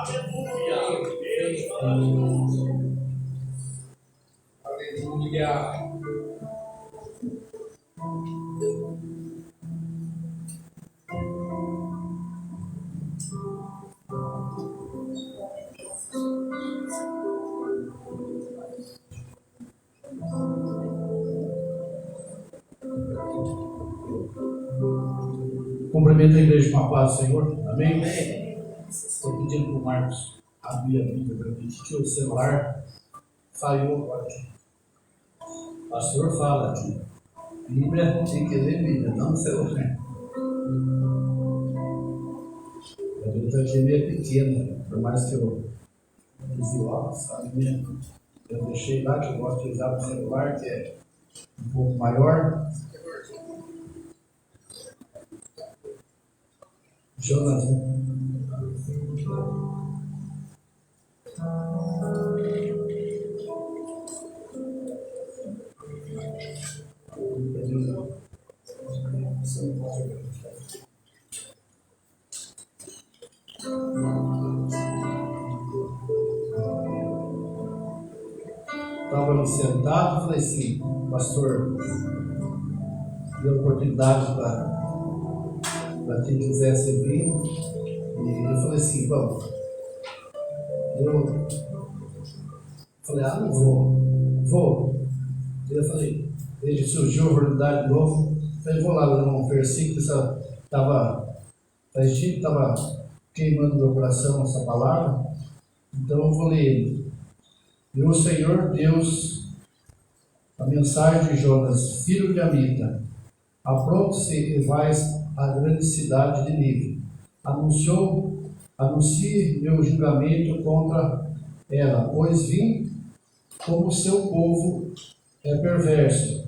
Aleluia. Deus maravilhoso. Aleluia. Cumprimento a igreja com a paz do Senhor. Amém? Estou pedindo para o Marcos abrir a Bíblia para mim, que o celular falhou agora. O pastor fala aqui. Bíblia tem que ler Bíblia, não celular. A Bíblia está aqui meio pequena, por mais que eu use óculos, sabe? Eu deixei lá, que eu gosto de usar o celular, que é um pouco maior. Jonas, estava ali sentado, falei assim, pastor, deu oportunidade para quem quisesse vir, e eu falei assim, vamos. Eu falei, não vou. Eu falei, ele surgiu a oportunidade de novo, falei, vou lá ler um versículo, estava queimando no meu coração essa palavra, então eu vou ler ele. E o Senhor Deus, a mensagem de Jonas, filho de Amita, apronte-se e vais à grande cidade de Nínive. Anuncie meu julgamento contra ela, pois vim como seu povo é perverso.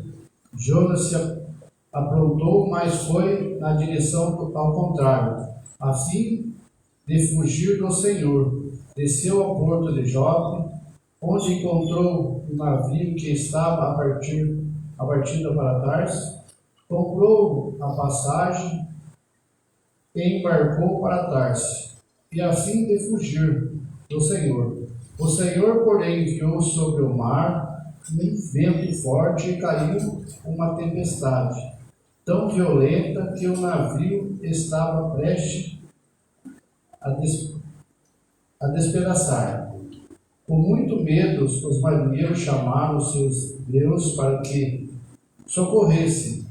Jonas se aprontou, mas foi na direção ao contrário, a fim de fugir do Senhor. Desceu ao porto de Jope, onde encontrou um navio que estava a partida para Tarso, comprou a passagem e embarcou para Tarso, e a fim de fugir do Senhor. O Senhor, porém, enviou sobre o mar um vento forte e caiu uma tempestade, tão violenta que o navio estava prestes a despedaçar. Com muito medo, os marinheiros chamaram seus deuses para que socorresse.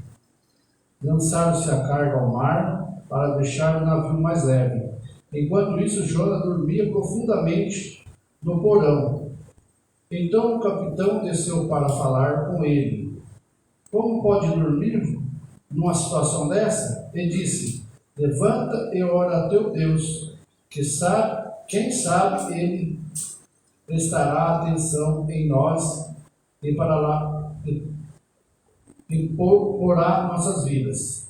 Lançaram-se a carga ao mar para deixar o navio mais leve. Enquanto isso, Jonas dormia profundamente no porão. Então o capitão desceu para falar com ele. Como pode dormir numa situação dessa? E disse, levanta e ora a teu Deus, quem sabe ele prestará atenção em nós e para lá e porá nossas vidas.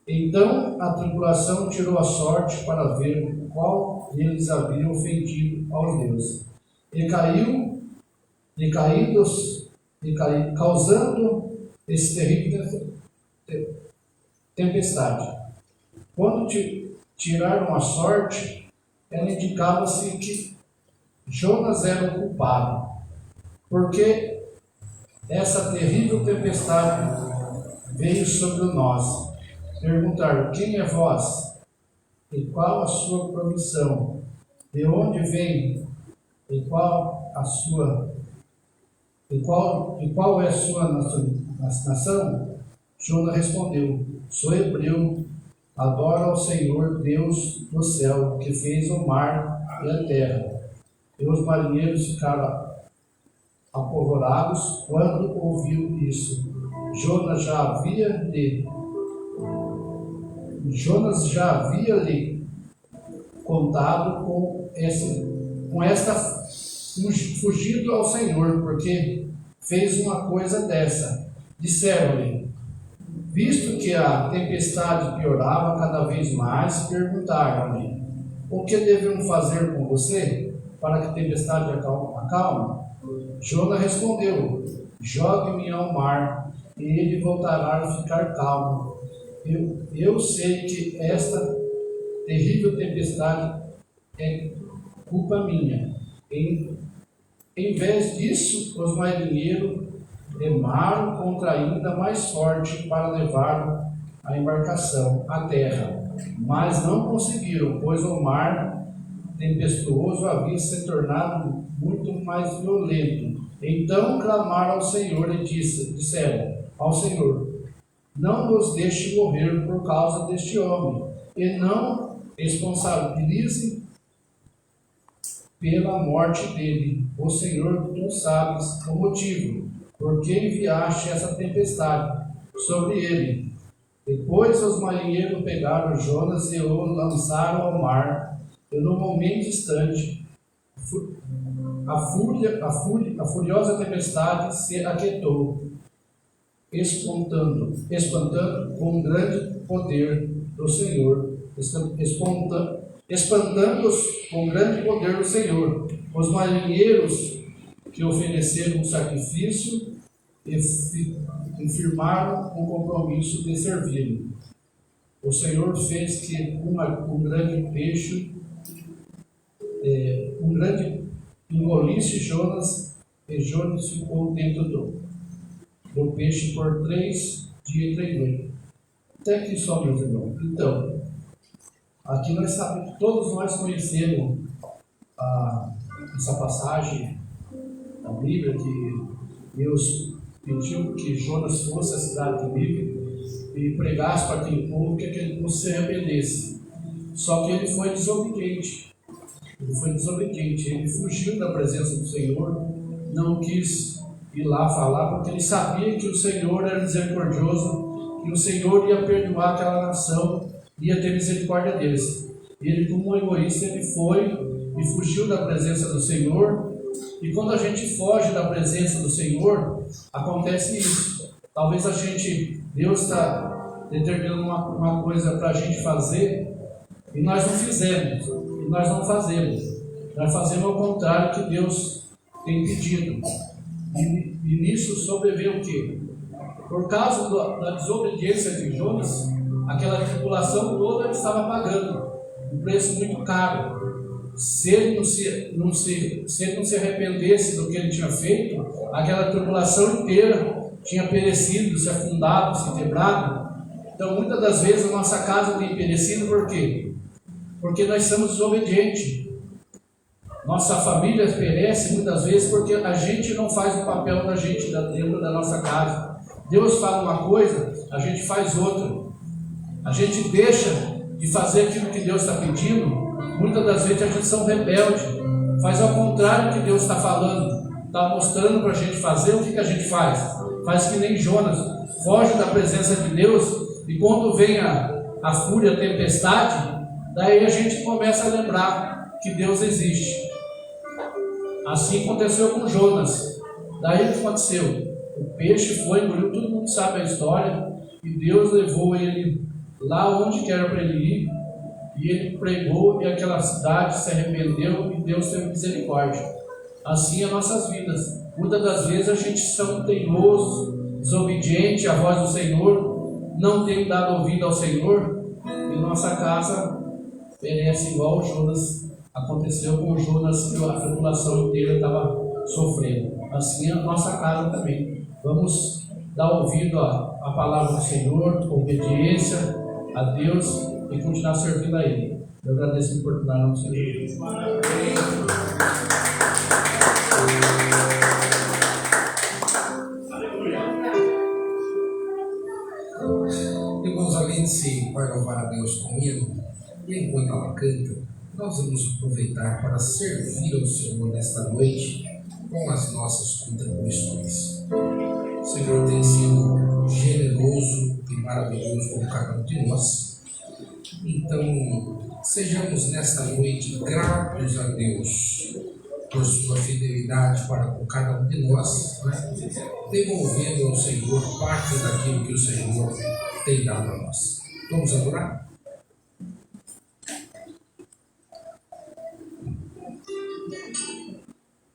Então a tripulação tirou a sorte para ver qual deles havia ofendido aos deuses, causando esse terrível tempestade. Quando tiraram a sorte, ela indicava-se que Jonas era o culpado, porque essa terrível tempestade veio sobre nós. Perguntaram, quem é vós? E qual a sua profissão? De onde vem? E qual é a sua nação? Jonas respondeu, sou hebreu, adoro ao Senhor Deus do céu, que fez o mar e a terra. E os marinheiros ficaram apavorados quando ouviu isso. Jonas já havia lhe contado com esta fugido ao Senhor, porque fez uma coisa dessa. Disseram-lhe, visto que a tempestade piorava cada vez mais, perguntaram-lhe, o que devemos fazer com você para que a tempestade acalme? Jonas respondeu, jogue-me ao mar e ele voltará a ficar calmo. Eu sei que esta terrível tempestade culpa minha. Em vez disso, os marinheiros remaram contra ainda mais forte para levar a embarcação à terra, mas não conseguiram, pois o mar tempestuoso havia se tornado muito mais violento. Então clamaram ao Senhor e disseram ao Senhor: não nos deixe morrer por causa deste homem, e não responsabilize pela morte dele. O Senhor, tu sabes o motivo, porque enviaste essa tempestade sobre ele. Depois os marinheiros pegaram Jonas e o lançaram ao mar, e no momento instante a furiosa tempestade se aquietou, espantando com grande poder do Senhor, espantando-os com grande poder do Senhor. Os marinheiros que ofereceram um sacrifício e firmaram um compromisso de servi-lo. O Senhor fez que um grande peixe engolisse Jonas, e Jonas ficou dentro do peixe por 3 dias e 3 noites. Até aqui só, meus irmãos. Então, aqui nós sabemos, todos nós conhecemos essa passagem da Bíblia, que Deus pediu que Jonas fosse à cidade de Nínive e pregasse para aquele povo, que aquele povo se arrependesse. Só que ele foi desobediente. Ele fugiu da presença do Senhor, não quis ir lá falar, porque ele sabia que o Senhor era misericordioso, que o Senhor ia perdoar aquela nação, ia ter misericórdia deles. E ele, como um egoísta, ele foi e fugiu da presença do Senhor. E quando a gente foge da presença do Senhor, acontece isso. Talvez Deus está determinando uma coisa para a gente fazer, e nós não fizemos, e nós não fazemos. Nós fazemos ao contrário que Deus tem pedido. E nisso sobreveio o quê? Por causa da desobediência de Jonas, aquela tripulação toda estava pagando um preço muito caro. Se ele não se arrependesse do que ele tinha feito, aquela tripulação inteira tinha perecido, se afundado, se quebrado. Então, muitas das vezes, a nossa casa tem perecido por quê? Porque nós somos desobedientes. Nossa família perece muitas vezes porque a gente não faz o papel da gente dentro da nossa casa. Deus fala uma coisa, a gente faz outra. A gente deixa de fazer aquilo que Deus está pedindo. Muitas das vezes a gente são rebeldes, faz ao contrário do que Deus está falando, está mostrando para a gente fazer. O que a gente faz? Faz que nem Jonas, foge da presença de Deus, e quando vem a fúria, a tempestade, daí a gente começa a lembrar que Deus existe. Assim aconteceu com Jonas. Daí o que aconteceu? O peixe foi, engoliu, todo mundo sabe a história, e Deus levou ele lá onde era para ele ir, e ele pregou, e aquela cidade se arrependeu, e Deus teve misericórdia. Assim as nossas vidas. Muitas das vezes a gente são teimosos, desobedientes à voz do Senhor, não tem dado ouvido ao Senhor, e nossa casa perece igual o Jonas. Aconteceu com o Jonas, que a tripulação inteira estava sofrendo. Assim a nossa casa também. Vamos dar ouvido à palavra do Senhor, obediência a Deus, e continuar servindo a Ele. Eu agradeço a oportunidade do Senhor. Irmãos, além de se vai louvar a Deus com hino, e enquanto ela canta, nós vamos aproveitar para servir ao Senhor nesta noite com as nossas contribuições. O Senhor tem sido generoso e maravilhoso com cada um de nós. Então, sejamos nesta noite gratos a Deus por sua fidelidade para com cada um de nós, né? Devolvendo ao Senhor parte daquilo que o Senhor tem dado a nós. Vamos adorar?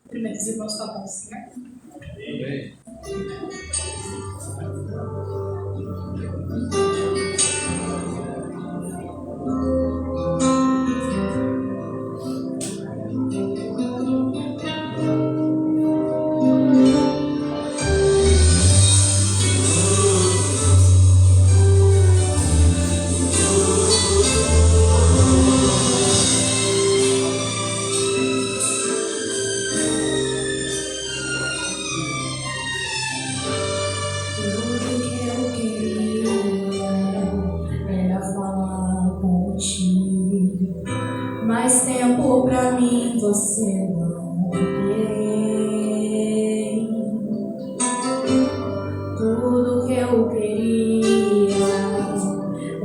Primeiro, os irmãos falam assim, né? Amém. tempo pra mim você não tem. Tudo que eu queria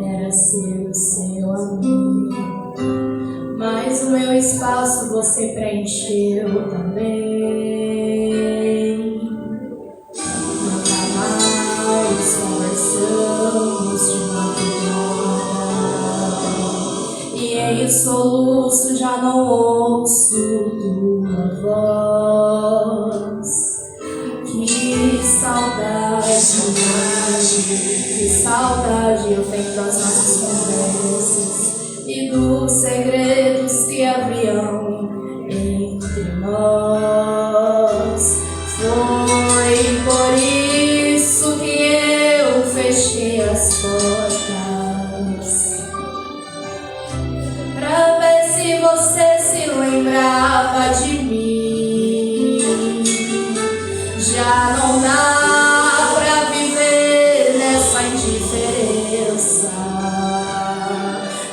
era ser o seu amigo, mas o meu espaço você preencheu também. Nunca mais conversamos de madrugada, e em soluço já não ouço tua voz. Que saudade eu tenho das nossas conversas e dos segredos que haviam entre nós. Foi por isso que eu fechei as portas, pra ver se você se lembrava de mim. Já não dá pra viver nessa indiferença.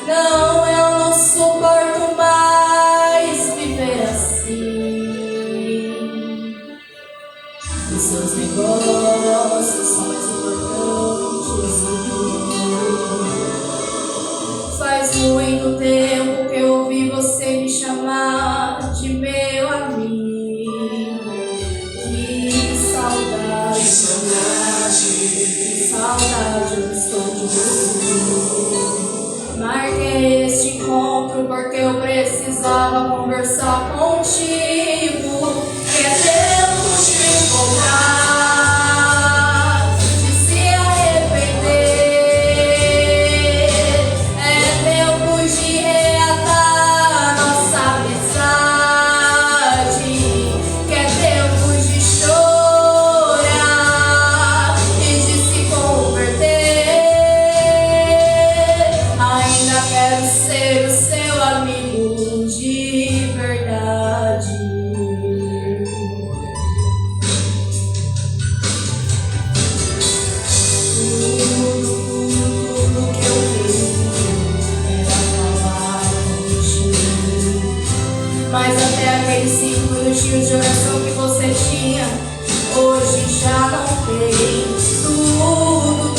Não, eu não suporto mais viver assim. Os seus negócios são mais importantes do que eu. Faz muito tempo que eu ouvi você me chamar de meu amigo. Saudade, eu estou de você. Marquei este encontro porque eu precisava conversar contigo. Que é tempo de voltar, de se arrepender. É tempo de reatar nossa amizade. Que é tempo de chorar e de se converter. Ainda quero ser o seu amigo de verdade. Tudo que eu queria era falar contigo, mas até aqueles 5 minutinhos de oração que você tinha, hoje já não tem. Tudo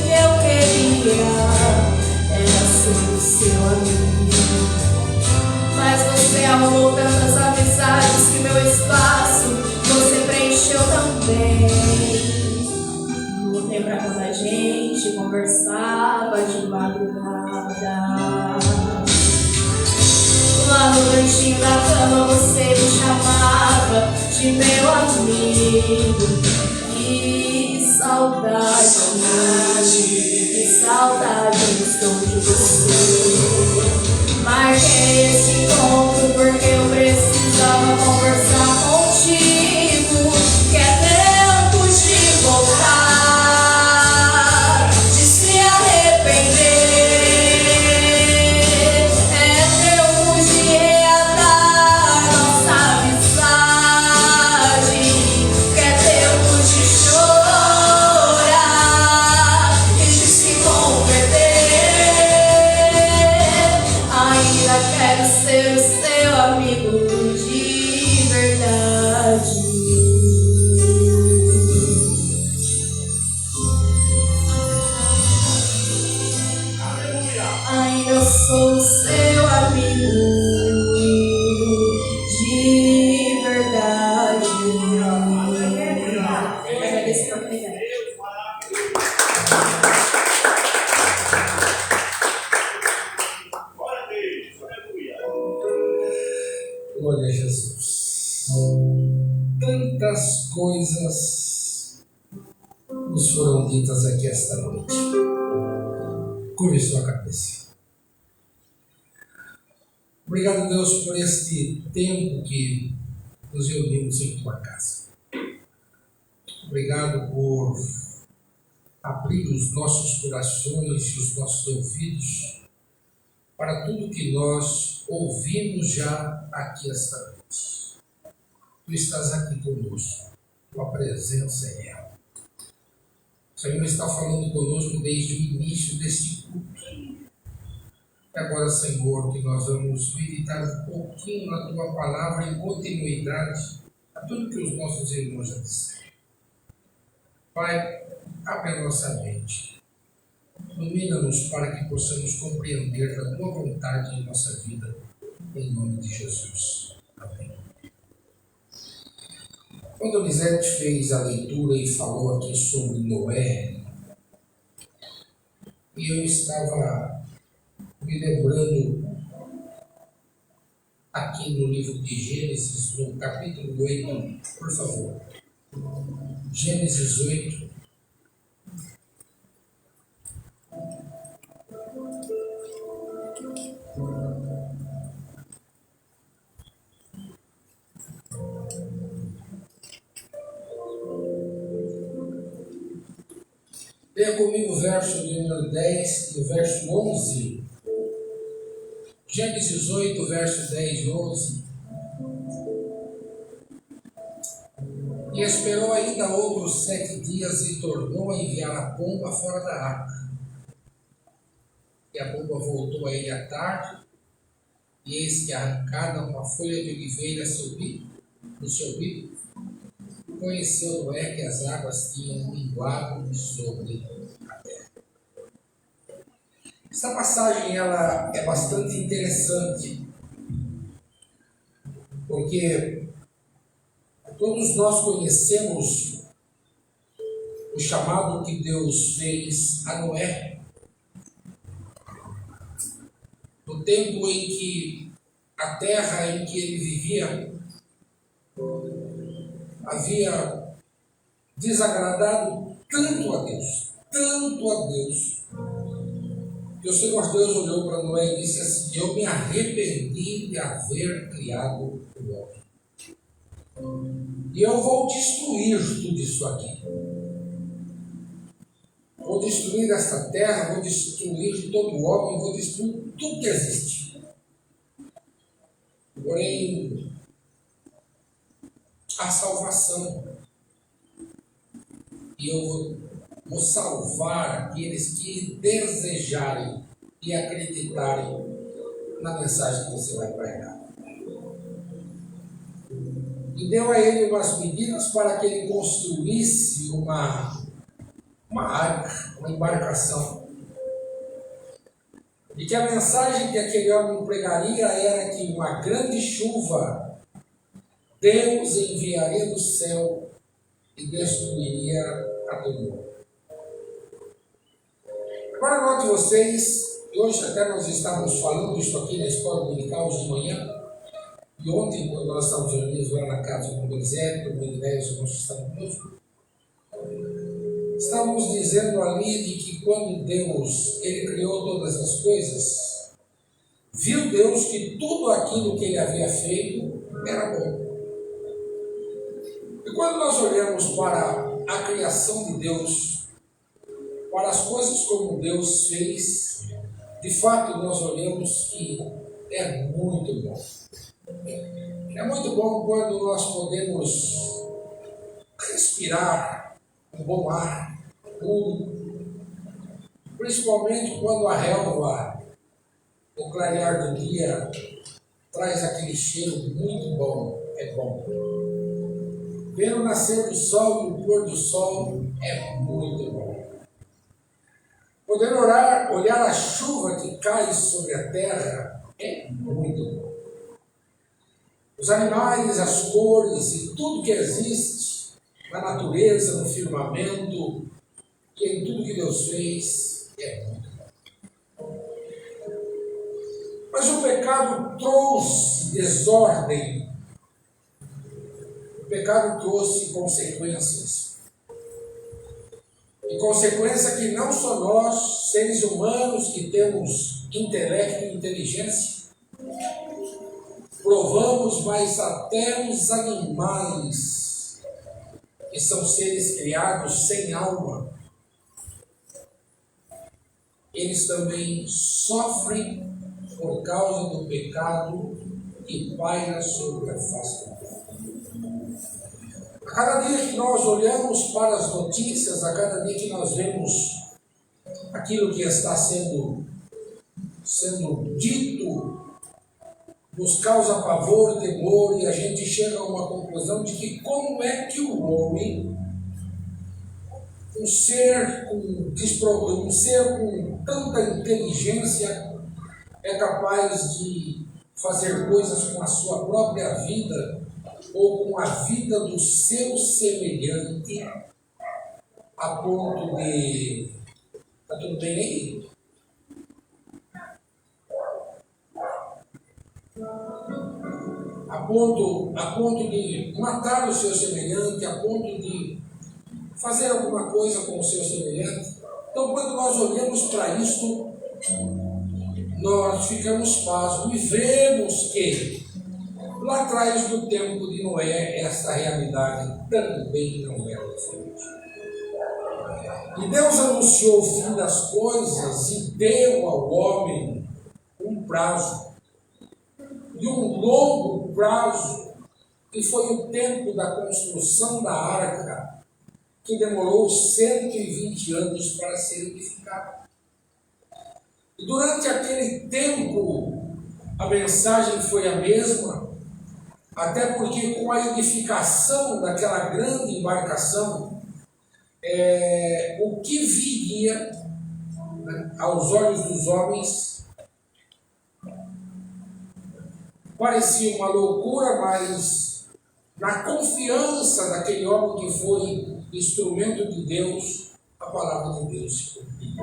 que eu queria era ser o seu amigo, mas você arrumou tantas amizades que meu espaço você preencheu também. Voltei pra quando a gente conversava de madrugada. Lá no cantinho da cama você me chamava de meu amigo. Que saudade eu estou de você. Marquei esse encontro porque eu precisava conversar contigo. Que é tempo de voltar, de se arrepender. É tempo de reatar nossa amizade. Que é tempo de chorar e de se converter. Ainda quero ser o seu amigo de verdade. Ainda sou o seu amigo de verdade. Agradeço por oportunidade. Glória a Jesus. Tantas coisas nos foram ditas aqui esta noite. Curve sua cabeça. Obrigado, Deus, por este tempo que nos reunimos em tua casa. Obrigado por abrir os nossos corações e os nossos ouvidos para tudo que nós ouvimos já aqui esta noite. Tu estás aqui conosco, tua presença é real. O Senhor está falando conosco desde o início deste culto. E agora, Senhor, que nós vamos meditar um pouquinho na Tua Palavra em continuidade a tudo que os nossos irmãos já disseram. Pai, abre a nossa mente. Ilumina-nos para que possamos compreender a Tua vontade em nossa vida. Em nome de Jesus. Amém. Quando Elisete fez a leitura e falou aqui sobre Noé, e eu estava me lembrando aqui no livro de Gênesis, no capítulo 8, por favor. Gênesis 8. Leia comigo o verso de número 10 e o verso 11. Gênesis 8, verso 10 e 11. E esperou ainda outros 7 dias e tornou a enviar a pomba fora da arca. E a pomba voltou a ele à tarde, e eis que arrancada uma folha de oliveira no seu bico, conheceu Noé que as águas tinham minguado sobre a terra. Essa passagem ela é bastante interessante, porque todos nós conhecemos o chamado que Deus fez a Noé, no tempo em que a terra em que ele vivia havia desagradado tanto a Deus, que o Senhor Deus olhou para Noé e disse assim: eu me arrependi de haver criado o homem. E eu vou destruir tudo isso aqui. Vou destruir esta terra, vou destruir todo o homem, vou destruir tudo que existe. Porém, a salvação. E eu vou salvar aqueles que desejarem e acreditarem na mensagem que você vai pregar. E deu a ele umas medidas para que ele construísse uma arca, uma embarcação. E que a mensagem que aquele homem pregaria era que uma grande chuva Deus enviaria do céu e destruiria a todo mundo. Agora note vocês, e hoje até nós estávamos falando isso aqui na escola dominical hoje de manhã, e ontem, quando nós estávamos reunidos lá na casa do Elisete, do Elisete, os irmãos estavam conosco, estávamos dizendo ali de que quando Deus ele criou todas as coisas, viu Deus que tudo aquilo que ele havia feito era bom. E quando nós olhamos para a criação de Deus, para as coisas como Deus fez, de fato nós olhamos que é muito bom. É muito bom quando nós podemos respirar um bom ar puro, principalmente quando a relva, o clarear do dia, traz aquele cheiro muito bom, é bom. Ver o nascer do sol e o pôr do sol é muito bom. Poder olhar a chuva que cai sobre a terra é muito bom. Os animais, as cores e tudo que existe na natureza, no firmamento e em tudo que Deus fez é muito bom. Mas o pecado trouxe desordem. O pecado trouxe consequências. E consequência que não só nós, seres humanos que temos intelecto e inteligência, provamos, mas até os animais, que são seres criados sem alma, eles também sofrem por causa do pecado que paira sobre a face da terra. A cada dia que nós olhamos para as notícias, a cada dia que nós vemos aquilo que está sendo sendo dito, nos causa pavor, temor, e a gente chega a uma conclusão de que como é que o homem, um ser com tanta inteligência, é capaz de fazer coisas com a sua própria vida ou com a vida do seu semelhante, a ponto de... Está tudo bem aí? A ponto de matar o seu semelhante, a ponto de fazer alguma coisa com o seu semelhante. Então, quando nós olhamos para isto, nós ficamos pasmos e vemos que lá atrás do tempo de Noé, esta realidade também não era diferente. E Deus anunciou o fim das coisas e deu ao homem um prazo, e um longo prazo, que foi o tempo da construção da arca, que demorou 120 anos para ser edificada. E durante aquele tempo, a mensagem foi a mesma, até porque com a edificação daquela grande embarcação, o que viria, né, aos olhos dos homens parecia uma loucura, mas na confiança daquele homem que foi instrumento de Deus, a palavra de Deus se cumpriu.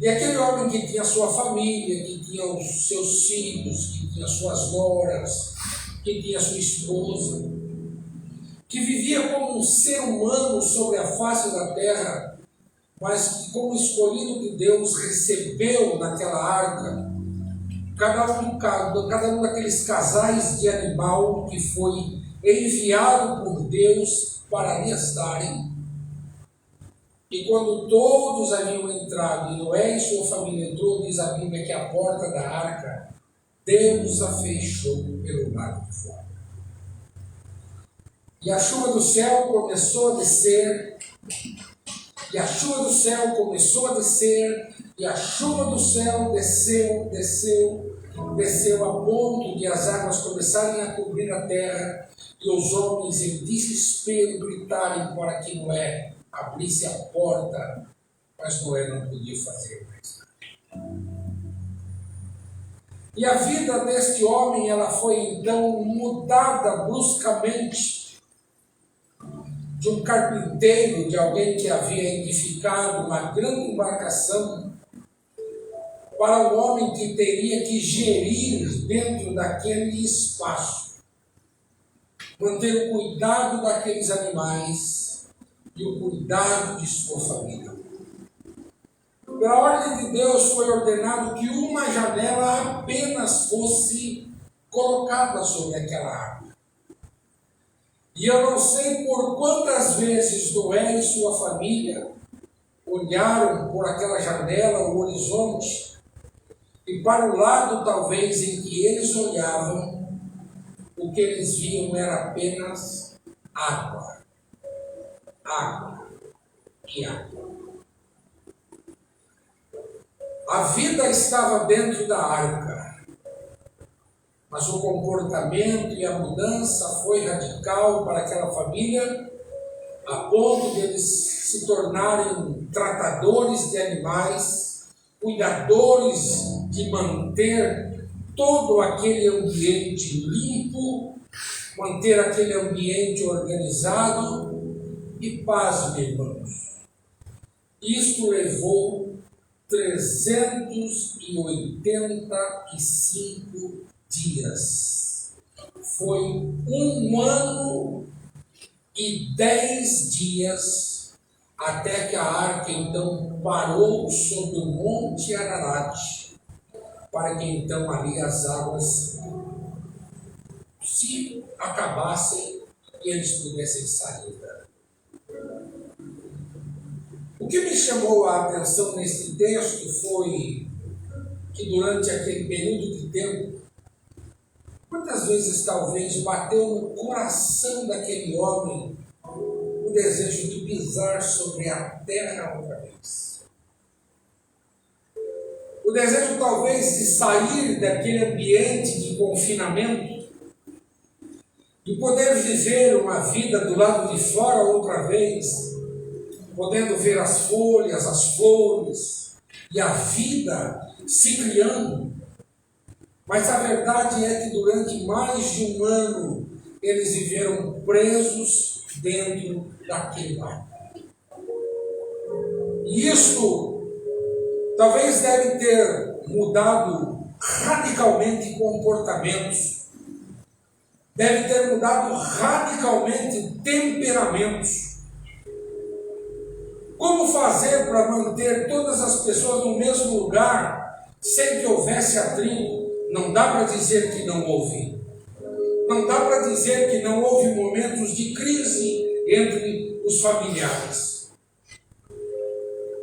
E aquele homem que tinha sua família, que tinha os seus filhos, que tinha suas noras, que tinha sua esposa, que vivia como um ser humano sobre a face da terra, mas que, como escolhido de Deus, recebeu naquela arca cada um daqueles casais de animal que foi enviado por Deus para ali estarem. E quando todos haviam entrado, e Noé e sua família entrou, diz a Bíblia que a porta da arca, Deus a fechou pelo lado de fora. E a chuva do céu começou a descer, e a chuva do céu começou a descer, e a chuva do céu desceu a ponto de as águas começarem a cobrir a terra, e os homens em desespero gritarem para que Noé abrisse a porta, mas Noé não podia fazer mais nada. E a vida deste homem, ela foi então mudada bruscamente, de um carpinteiro, de alguém que havia edificado uma grande embarcação, para um homem que teria que gerir dentro daquele espaço, manter o cuidado daqueles animais e o cuidado de sua família. Pela ordem de Deus foi ordenado que uma janela apenas fosse colocada sobre aquela água. E eu não sei por quantas vezes Noé e sua família olharam por aquela janela, o horizonte, e para o lado talvez em que eles olhavam, o que eles viam era apenas água. Água e água. A vida estava dentro da arca, mas o comportamento e a mudança foi radical para aquela família, a ponto de eles se tornarem tratadores de animais, cuidadores de manter todo aquele ambiente limpo, manter aquele ambiente organizado. E pasme, irmãos, isto levou 385 dias. Foi 1 ano e 10 dias até que a arca então parou sobre o Monte Ararat, para que então ali as águas se acabassem e eles pudessem sair dali. O que me chamou a atenção nesse texto foi que durante aquele período de tempo, quantas vezes talvez bateu no coração daquele homem o desejo de pisar sobre a terra outra vez? o desejo talvez de sair daquele ambiente de confinamento, de poder viver uma vida do lado de fora outra vez, podendo ver as folhas, as flores e a vida se criando. Mas a verdade é que durante mais de um ano eles viveram presos dentro daquele barco. E isto talvez deve ter mudado radicalmente comportamentos, deve ter mudado radicalmente temperamentos. Como fazer para manter todas as pessoas no mesmo lugar sem que houvesse atrito? Não dá para dizer que não houve. Não dá para dizer que não houve momentos de crise entre os familiares.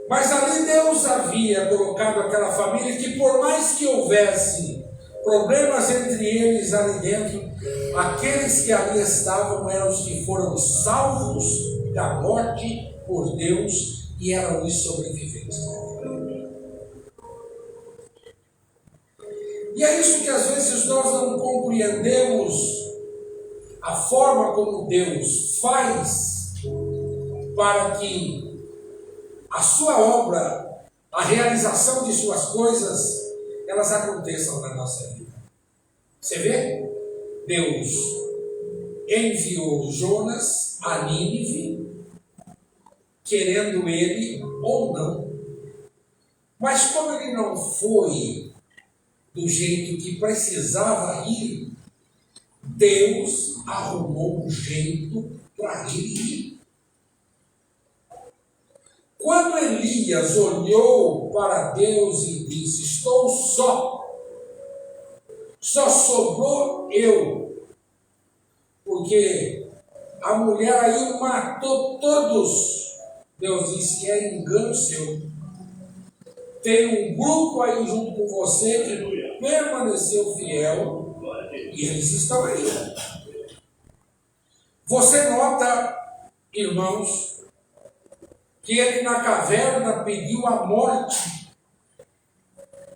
Mas ali Deus havia colocado aquela família que, por mais que houvesse problemas entre eles ali dentro, aqueles que ali estavam eram os que foram salvos da morte por Deus e eram os sobreviventes. E é isso que às vezes nós não compreendemos a forma como Deus faz para que a sua obra, a realização de suas coisas, elas aconteçam na nossa vida. Você vê? Deus enviou Jonas a Nínive, querendo ele ou não. Mas como ele não foi do jeito que precisava ir, Deus arrumou um jeito para ele ir. Quando Elias olhou para Deus e disse: estou só sobrou eu, porque a mulher aí matou todos. Deus disse: é engano seu. Tem um grupo aí junto com você que permaneceu fiel e eles estão aí. Você nota, irmãos, que ele na caverna pediu a morte,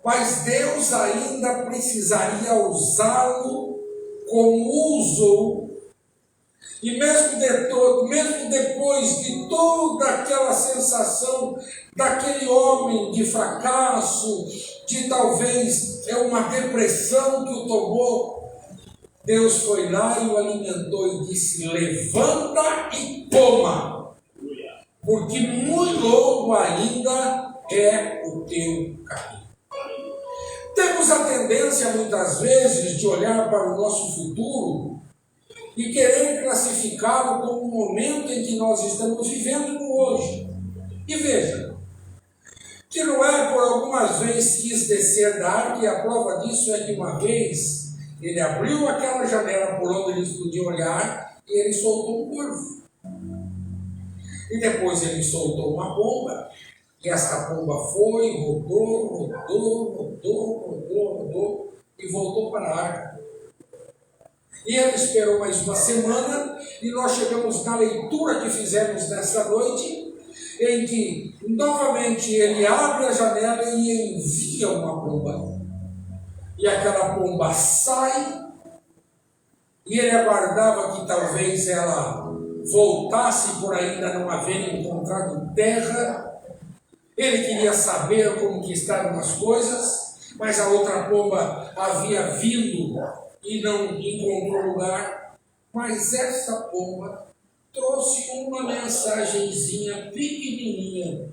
mas Deus ainda precisaria usá-lo como usou. E mesmo depois de toda aquela sensação daquele homem de fracasso, de talvez uma depressão que o tomou, Deus foi lá e o alimentou e disse: levanta e coma, porque muito longo ainda é o teu caminho. Temos a tendência muitas vezes de olhar para o nosso futuro e querer classificá-lo como o momento em que nós estamos vivendo no hoje. E veja, que não é por algumas vezes quis descer da arca, e a prova disso é que uma vez ele abriu aquela janela por onde eles podiam olhar e ele soltou um corvo. E depois ele soltou uma pomba, e essa pomba foi, rodou e voltou para a arca. E ele esperou mais uma semana, e nós chegamos na leitura que fizemos nesta noite, em que novamente ele abre a janela e envia uma pomba. E aquela pomba sai, e ele aguardava que talvez ela voltasse por ainda não haver encontrado terra. Ele queria saber como que estavam as coisas, mas a outra pomba havia vindo e não encontrou lugar. Mas essa pomba trouxe uma mensagenzinha pequenininha,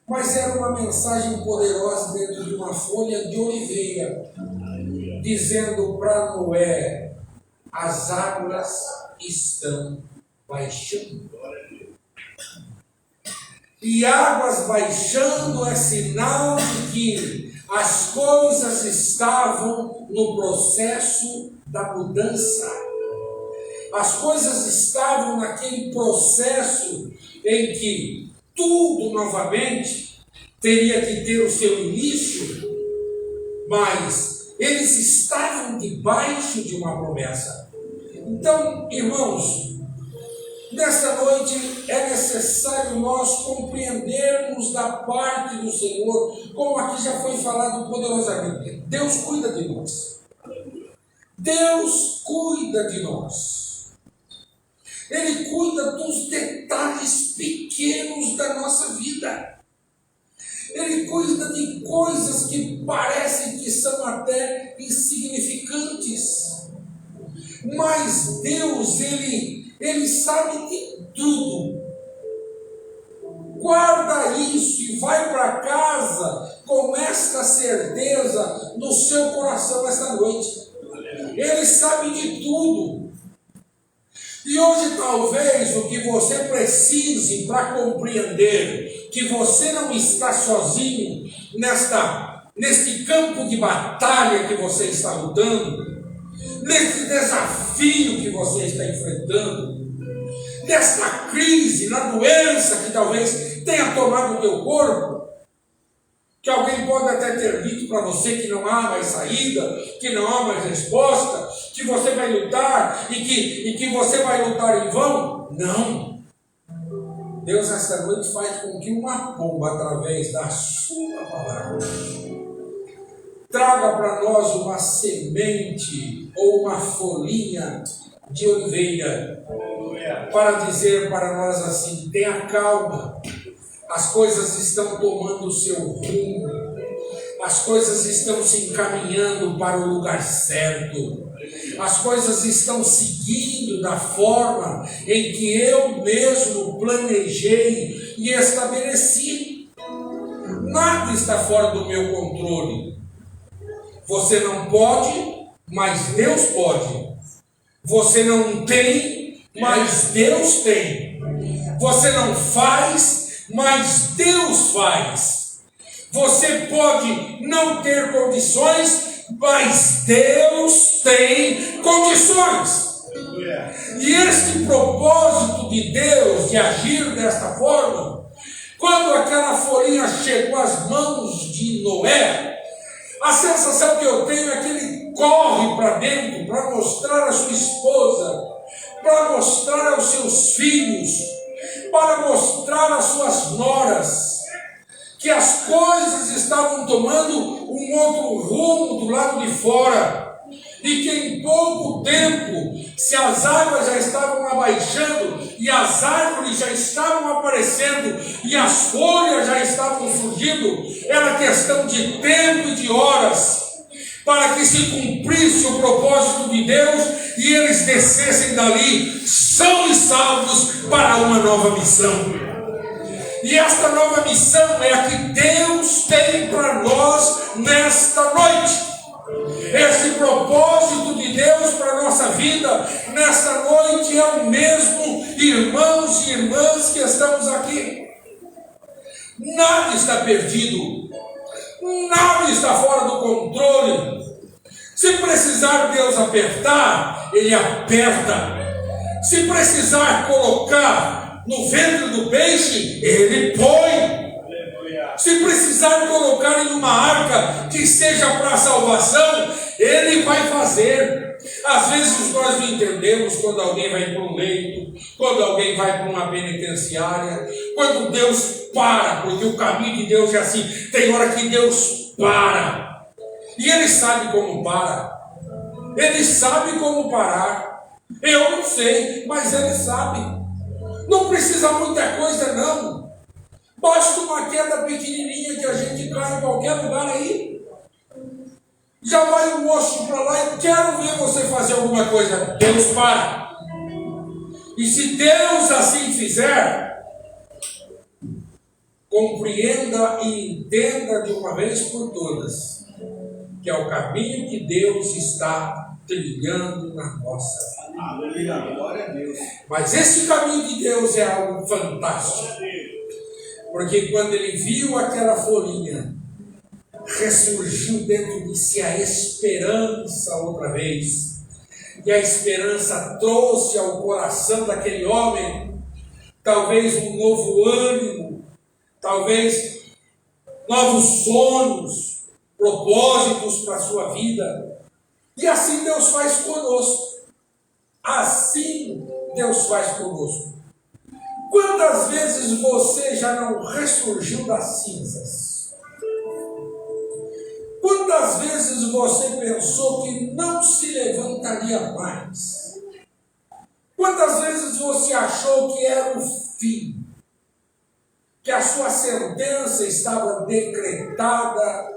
mas era uma mensagem poderosa dentro de uma folha de oliveira, dizendo para Noé: as águas estão baixando. E águas baixando é sinal de que as coisas estavam no processo da mudança. As coisas estavam naquele processo em que tudo novamente teria que ter o seu início, mas eles estavam debaixo de uma promessa. Então, irmãos, Nesta noite é necessário nós compreendermos da parte do Senhor, como aqui já foi falado poderosamente. Deus cuida de nós. Deus cuida de nós. Ele cuida dos detalhes pequenos da nossa vida. Ele cuida de coisas que parecem que são até insignificantes. Mas Deus, Ele sabe de tudo. Guarda isso e vai para casa com esta certeza no seu coração esta noite. Ele sabe de tudo. E hoje talvez o que você precise para compreender que você não está sozinho neste campo de batalha que você está lutando, nesse desafio que você está enfrentando, nesta crise, na doença que talvez tenha tomado o teu corpo, que alguém pode até ter dito para você que não há mais saída, que não há mais resposta, que você vai lutar e que você vai lutar em vão. Não. Deus esta noite faz com que uma pomba, através da sua palavra, traga para nós uma semente ou uma folhinha de oliveira, para dizer para nós assim: tenha calma, as coisas estão tomando o seu rumo, as coisas estão se encaminhando para o lugar certo, as coisas estão seguindo da forma em que eu mesmo planejei e estabeleci. Nada está fora do meu controle. Você não pode, mas Deus pode. Você não tem, mas Deus tem. Você não faz, mas Deus faz. Você pode não ter condições, mas Deus tem condições. E este propósito de Deus de agir desta forma, quando aquela folhinha chegou às mãos de Noé, a sensação que eu tenho é que ele corre para dentro para mostrar à sua esposa, para mostrar aos seus filhos, para mostrar às suas noras, que as coisas estavam tomando um outro rumo do lado de fora, e que em pouco tempo, se as águas já estavam abaixando, e as árvores já estavam aparecendo, e as folhas já estavam surgindo, era questão de tempo e de horas, para que se cumprisse o propósito de Deus, e eles descessem dali, são e salvos, para uma nova missão. E esta nova missão é a que Deus tem para nós nesta noite. Esse propósito de Deus para a nossa vida nesta noite é o mesmo, irmãos e irmãs que estamos aqui. Nada está perdido, nada está fora do controle. Se precisar Deus apertar, Ele aperta. Se precisar colocar no ventre do peixe, Ele põe. Se precisar colocar em uma arca que seja para a salvação, Ele vai fazer. Às vezes nós não entendemos quando alguém vai para um leito, quando alguém vai para uma penitenciária, quando Deus para, porque o caminho de Deus é assim. Tem hora que Deus para, e Ele sabe como para. Ele sabe como parar. Eu não sei, mas Ele sabe. Não precisa muita coisa não. Basta uma queda pequenininha que a gente cai em qualquer lugar aí. Já vai o osso para lá e quero ver você fazer alguma coisa. Deus para. E se Deus assim fizer, compreenda e entenda de uma vez por todas que é o caminho que Deus está trilhando na nossa vida. Aleluia, glória a Deus. Mas esse caminho de Deus é algo fantástico. Porque quando ele viu aquela folhinha, ressurgiu dentro de si a esperança outra vez. E a esperança trouxe ao coração daquele homem, talvez um novo ânimo, talvez novos sonhos, propósitos para a sua vida. E assim Deus faz conosco. Assim Deus faz conosco. Quantas vezes você já não ressurgiu das cinzas? Quantas vezes você pensou que não se levantaria mais? Quantas vezes você achou que era o fim? Que a sua sentença estava decretada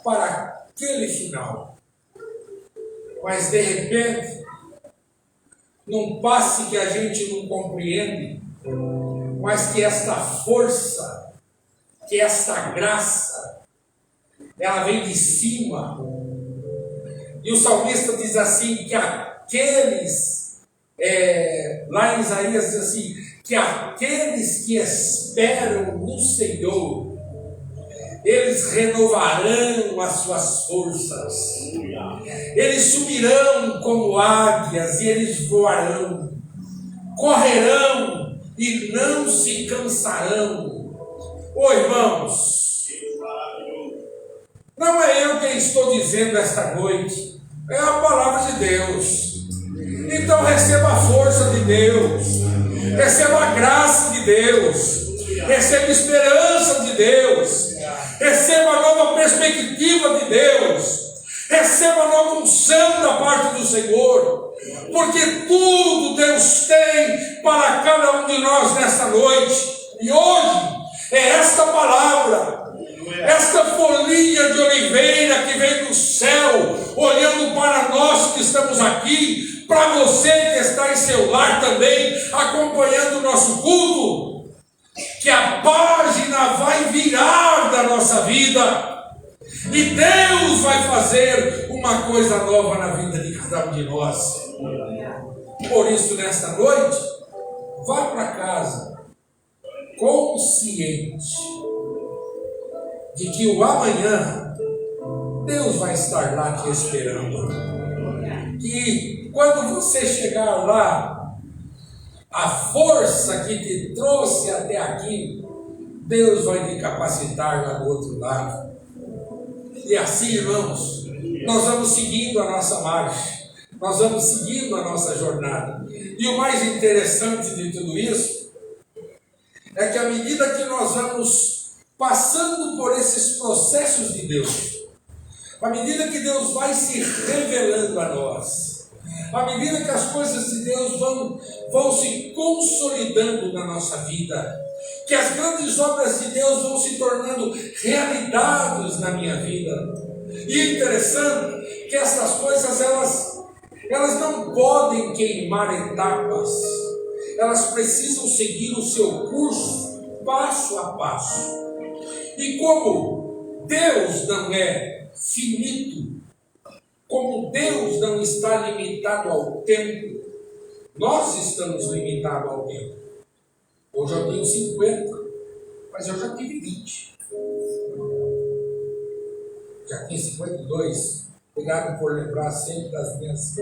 para aquele final? Mas de repente, num passe que a gente não compreende, mas que esta força, que esta graça, ela vem de cima. E o salmista diz assim, que aqueles, lá em Isaías diz assim, que aqueles que esperam no Senhor, eles renovarão as suas forças, eles subirão como águias e eles voarão, correrão e não se cansarão. Ô irmãos, não é eu quem estou dizendo esta noite, é a palavra de Deus. Então receba a força de Deus, receba a graça de Deus, receba a esperança de Deus, receba a nova perspectiva de Deus, receba a nova unção da parte do Senhor, porque tudo Deus tem para cada um de nós nesta noite. E hoje é esta palavra, esta folhinha de oliveira que vem do céu, olhando para nós que estamos aqui, para você que está em seu lar também, acompanhando o nosso culto, que a página vai virar da nossa vida, e Deus vai fazer uma coisa nova na vida de cada um de nós. Por isso, nesta noite, vá para casa consciente de que o amanhã Deus vai estar lá te esperando. Que quando você chegar lá, a força que te trouxe até aqui, Deus vai te capacitar lá do outro lado. E assim, irmãos, nós vamos seguindo a nossa marcha, nós vamos seguindo a nossa jornada. E o mais interessante de tudo isso é que à medida que nós vamos passando por esses processos de Deus, à medida que Deus vai se revelando a nós, à medida que as coisas de Deus vão se consolidando na nossa vida, que as grandes obras de Deus vão se tornando realidades na minha vida. E é interessante que essas coisas, elas não podem queimar etapas, elas precisam seguir o seu curso, passo a passo. E como Deus não é finito, como Deus não está limitado ao tempo, nós estamos limitados ao tempo. Hoje eu tenho 50, mas eu já tive 20. Já tenho 52. Obrigado por lembrar sempre das minhas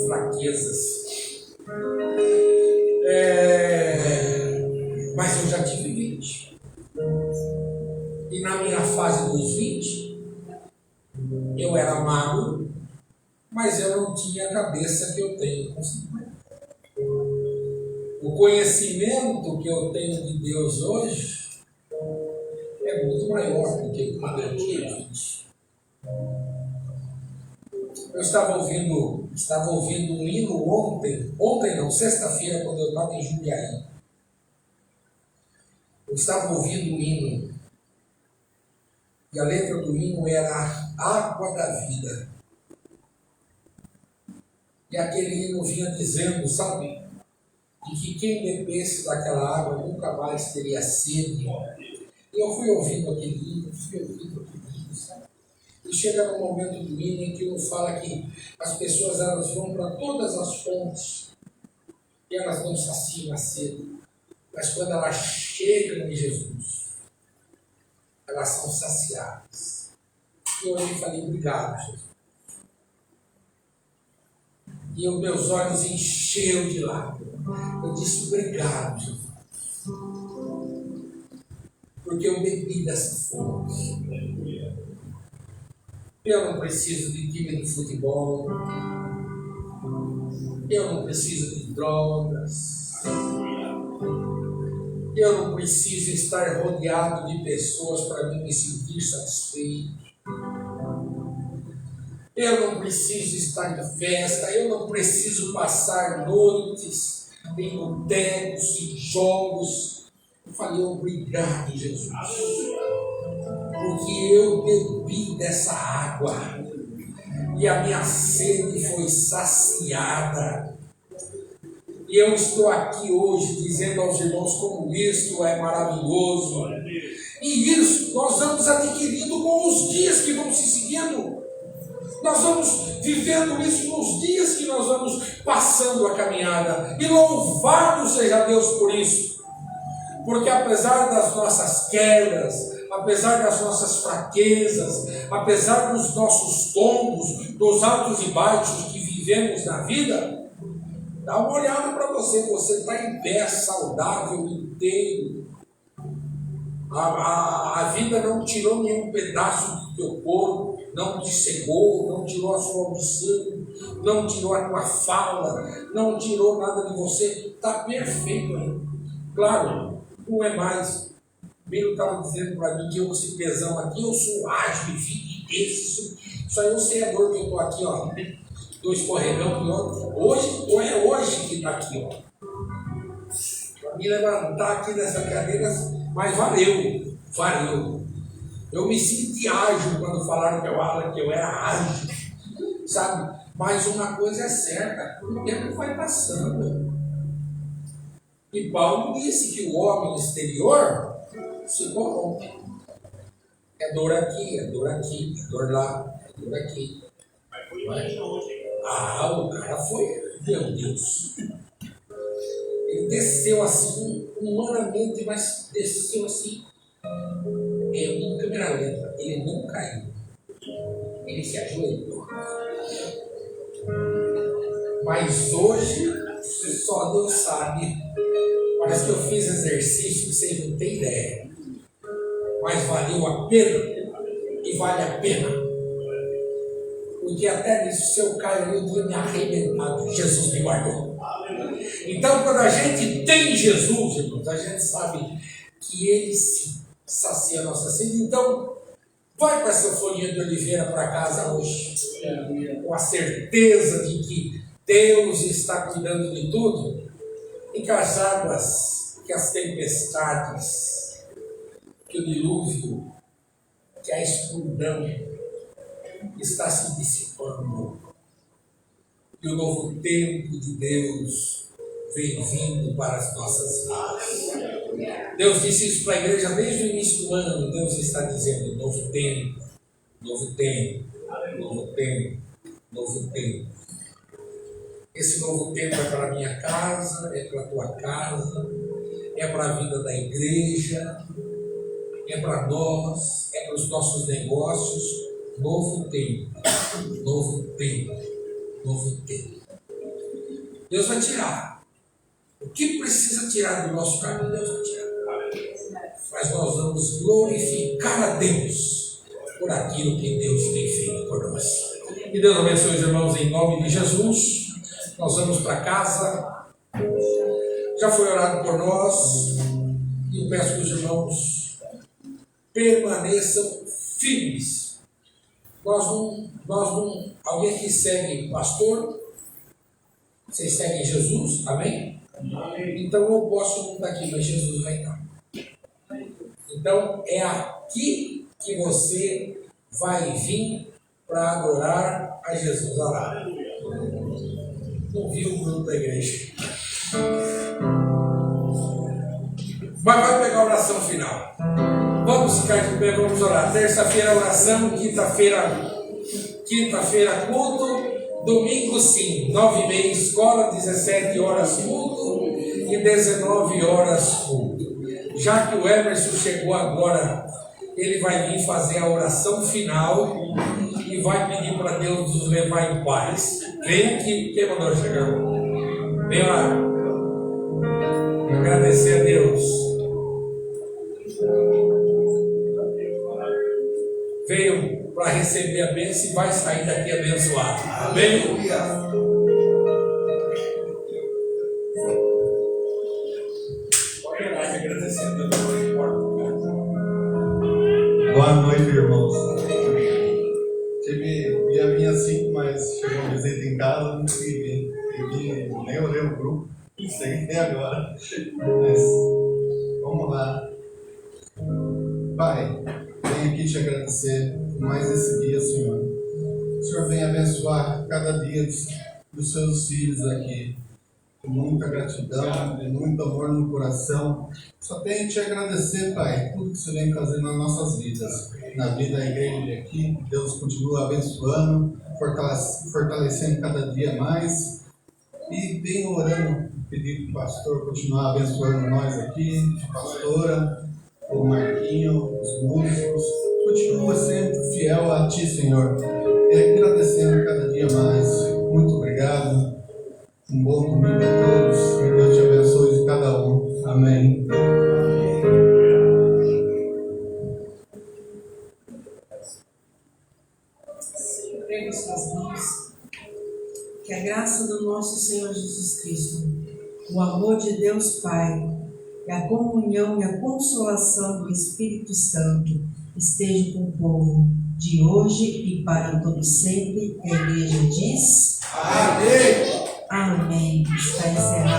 fraquezas. Mas eu já tive 20. E na minha fase dos 20, eu era magro, mas eu não tinha a cabeça que eu tenho com 50. O conhecimento que eu tenho de Deus hoje é muito maior do que quando eu tinha 20. Eu estava ouvindo um hino ontem não, sexta-feira, quando eu estava em Jundiaí. Eu estava ouvindo um hino, e a letra do hino era Água da Vida. E aquele hino vinha dizendo, sabe, de que quem bebesse daquela água nunca mais teria sede. E eu fui ouvindo aquele hino, sabe? E chega no momento do hino em que eu falo que as pessoas elas vão para todas as fontes e elas não saciam a sede. Mas quando elas chegam em Jesus, elas são saciadas. E eu olhei e falei, obrigado, Jesus. E os meus olhos encheram de lágrimas. Eu disse, obrigado, Jesus. Porque eu bebi dessa fonte. Eu não preciso de time de futebol. Eu não preciso de drogas. Eu não preciso estar rodeado de pessoas para me sentir satisfeito. Eu não preciso estar em festa, eu não preciso passar noites em botecos, em jogos. Eu falei, obrigado, Jesus, porque eu bebi dessa água e a minha sede foi saciada. E eu estou aqui hoje dizendo aos irmãos como isto é maravilhoso. E isso nós vamos adquirindo com os dias que vão se seguindo. Nós vamos vivendo isso nos dias que nós vamos passando a caminhada. E louvado seja Deus por isso. Porque apesar das nossas quedas, apesar das nossas fraquezas, apesar dos nossos tombos, dos altos e baixos que vivemos na vida, dá uma olhada para você, você está em pé, saudável, inteiro. A vida não tirou nenhum pedaço do teu corpo, não te cegou, não tirou a sua audição, não tirou a tua fala, não tirou nada de você, está perfeito ainda. Claro, não é mais. Belo estava dizendo para mim que eu com esse pesão aqui, eu sou ágil, fico desse, só eu sei a dor que eu estou aqui, ó. 2 escorregão e outro. Hoje, ou é hoje que está aqui, ó. Para me levantar aqui dessa cadeira, mas valeu. Eu me senti ágil quando falaram que eu era ágil, sabe? Mas uma coisa é certa, o tempo vai passando. E Paulo disse que o homem exterior se corrompe. É dor aqui, é dor aqui, é dor lá, é dor aqui. Mas foi mais longe. O cara foi, meu Deus. Ele desceu assim, humanamente, mas desceu assim. Em câmera lenta. Ele não caiu. Ele se ajoelhou. Mas hoje, só Deus sabe. Parece que eu fiz exercício que vocês não têm ideia. Mas valeu a pena. E vale a pena. Porque até nisso, se eu caio, eu tinha me arrebentado. Jesus me guardou. Então, quando a gente tem Jesus, irmãos, a gente sabe que Ele se sacia a nossa sede. Então, vai com essa folhinha de oliveira para casa hoje, com a certeza de que Deus está cuidando de tudo, e que as águas, que as tempestades, que o dilúvio, que a escuridão está se dissipando, e o novo tempo de Deus vem vindo para as nossas vidas. Deus disse isso para a igreja desde o início do ano. Deus está dizendo: novo tempo, novo tempo, novo tempo, novo tempo. Esse novo tempo é para a minha casa, é para a tua casa, é para a vida da igreja, é para nós, é para os nossos negócios. Novo tempo, novo tempo, novo tempo. Deus vai tirar. O que precisa tirar do nosso caminho, Deus vai tirar. Mas nós vamos glorificar a Deus por aquilo que Deus tem feito por nós. Que Deus abençoe os irmãos em nome de Jesus. Nós vamos para casa. Já foi orado por nós. E eu peço que os irmãos permaneçam firmes. Nós não, alguém que segue pastor, vocês seguem Jesus, amém? Então eu posso não estar aqui, mas Jesus vai estar. Então é aqui que você vai vir para adorar a Jesus. Olha lá. Não vi o grupo da igreja. Mas vai pegar a oração final. Vamos ficar de pé, vamos orar. Terça-feira oração, quinta-feira culto, domingo sim, 9h30 escola, 17 horas culto e 19 horas culto. Já que o Emerson chegou agora, ele vai vir fazer a oração final e vai pedir para Deus nos levar em paz. Vem aqui, quem mandou chegar? Vem lá. Agradecer a Deus. Veio para receber a bênção e vai sair daqui abençoado. Amém? Pode orar e agradecer. falando que nem olhei o grupo, não sei até agora. Mas vamos lá. Pai, venho aqui te agradecer por mais esse dia, Senhor. O Senhor vem abençoar cada dia dos seus filhos aqui. Com muita gratidão, com muito amor no coração. Só tenho que te agradecer, Pai, tudo que você vem fazendo nas nossas vidas. Na vida da igreja de aqui, que Deus continua abençoando, fortalecendo cada dia mais. E venho orando, pedindo para o pastor continuar abençoando nós aqui, a pastora, o Marquinho, os músicos. Continua sempre fiel a Ti, Senhor. E agradecendo cada dia mais. Muito obrigado. Um bom domingo a todos. Que Deus te abençoe de cada um. Amém. Ergue suas mãos. Que a graça do nosso Senhor Jesus Cristo, o amor de Deus Pai, e a comunhão e a consolação do Espírito Santo esteja com o povo de hoje e para todo sempre. A igreja diz: Amém. Amém. Está encerrado.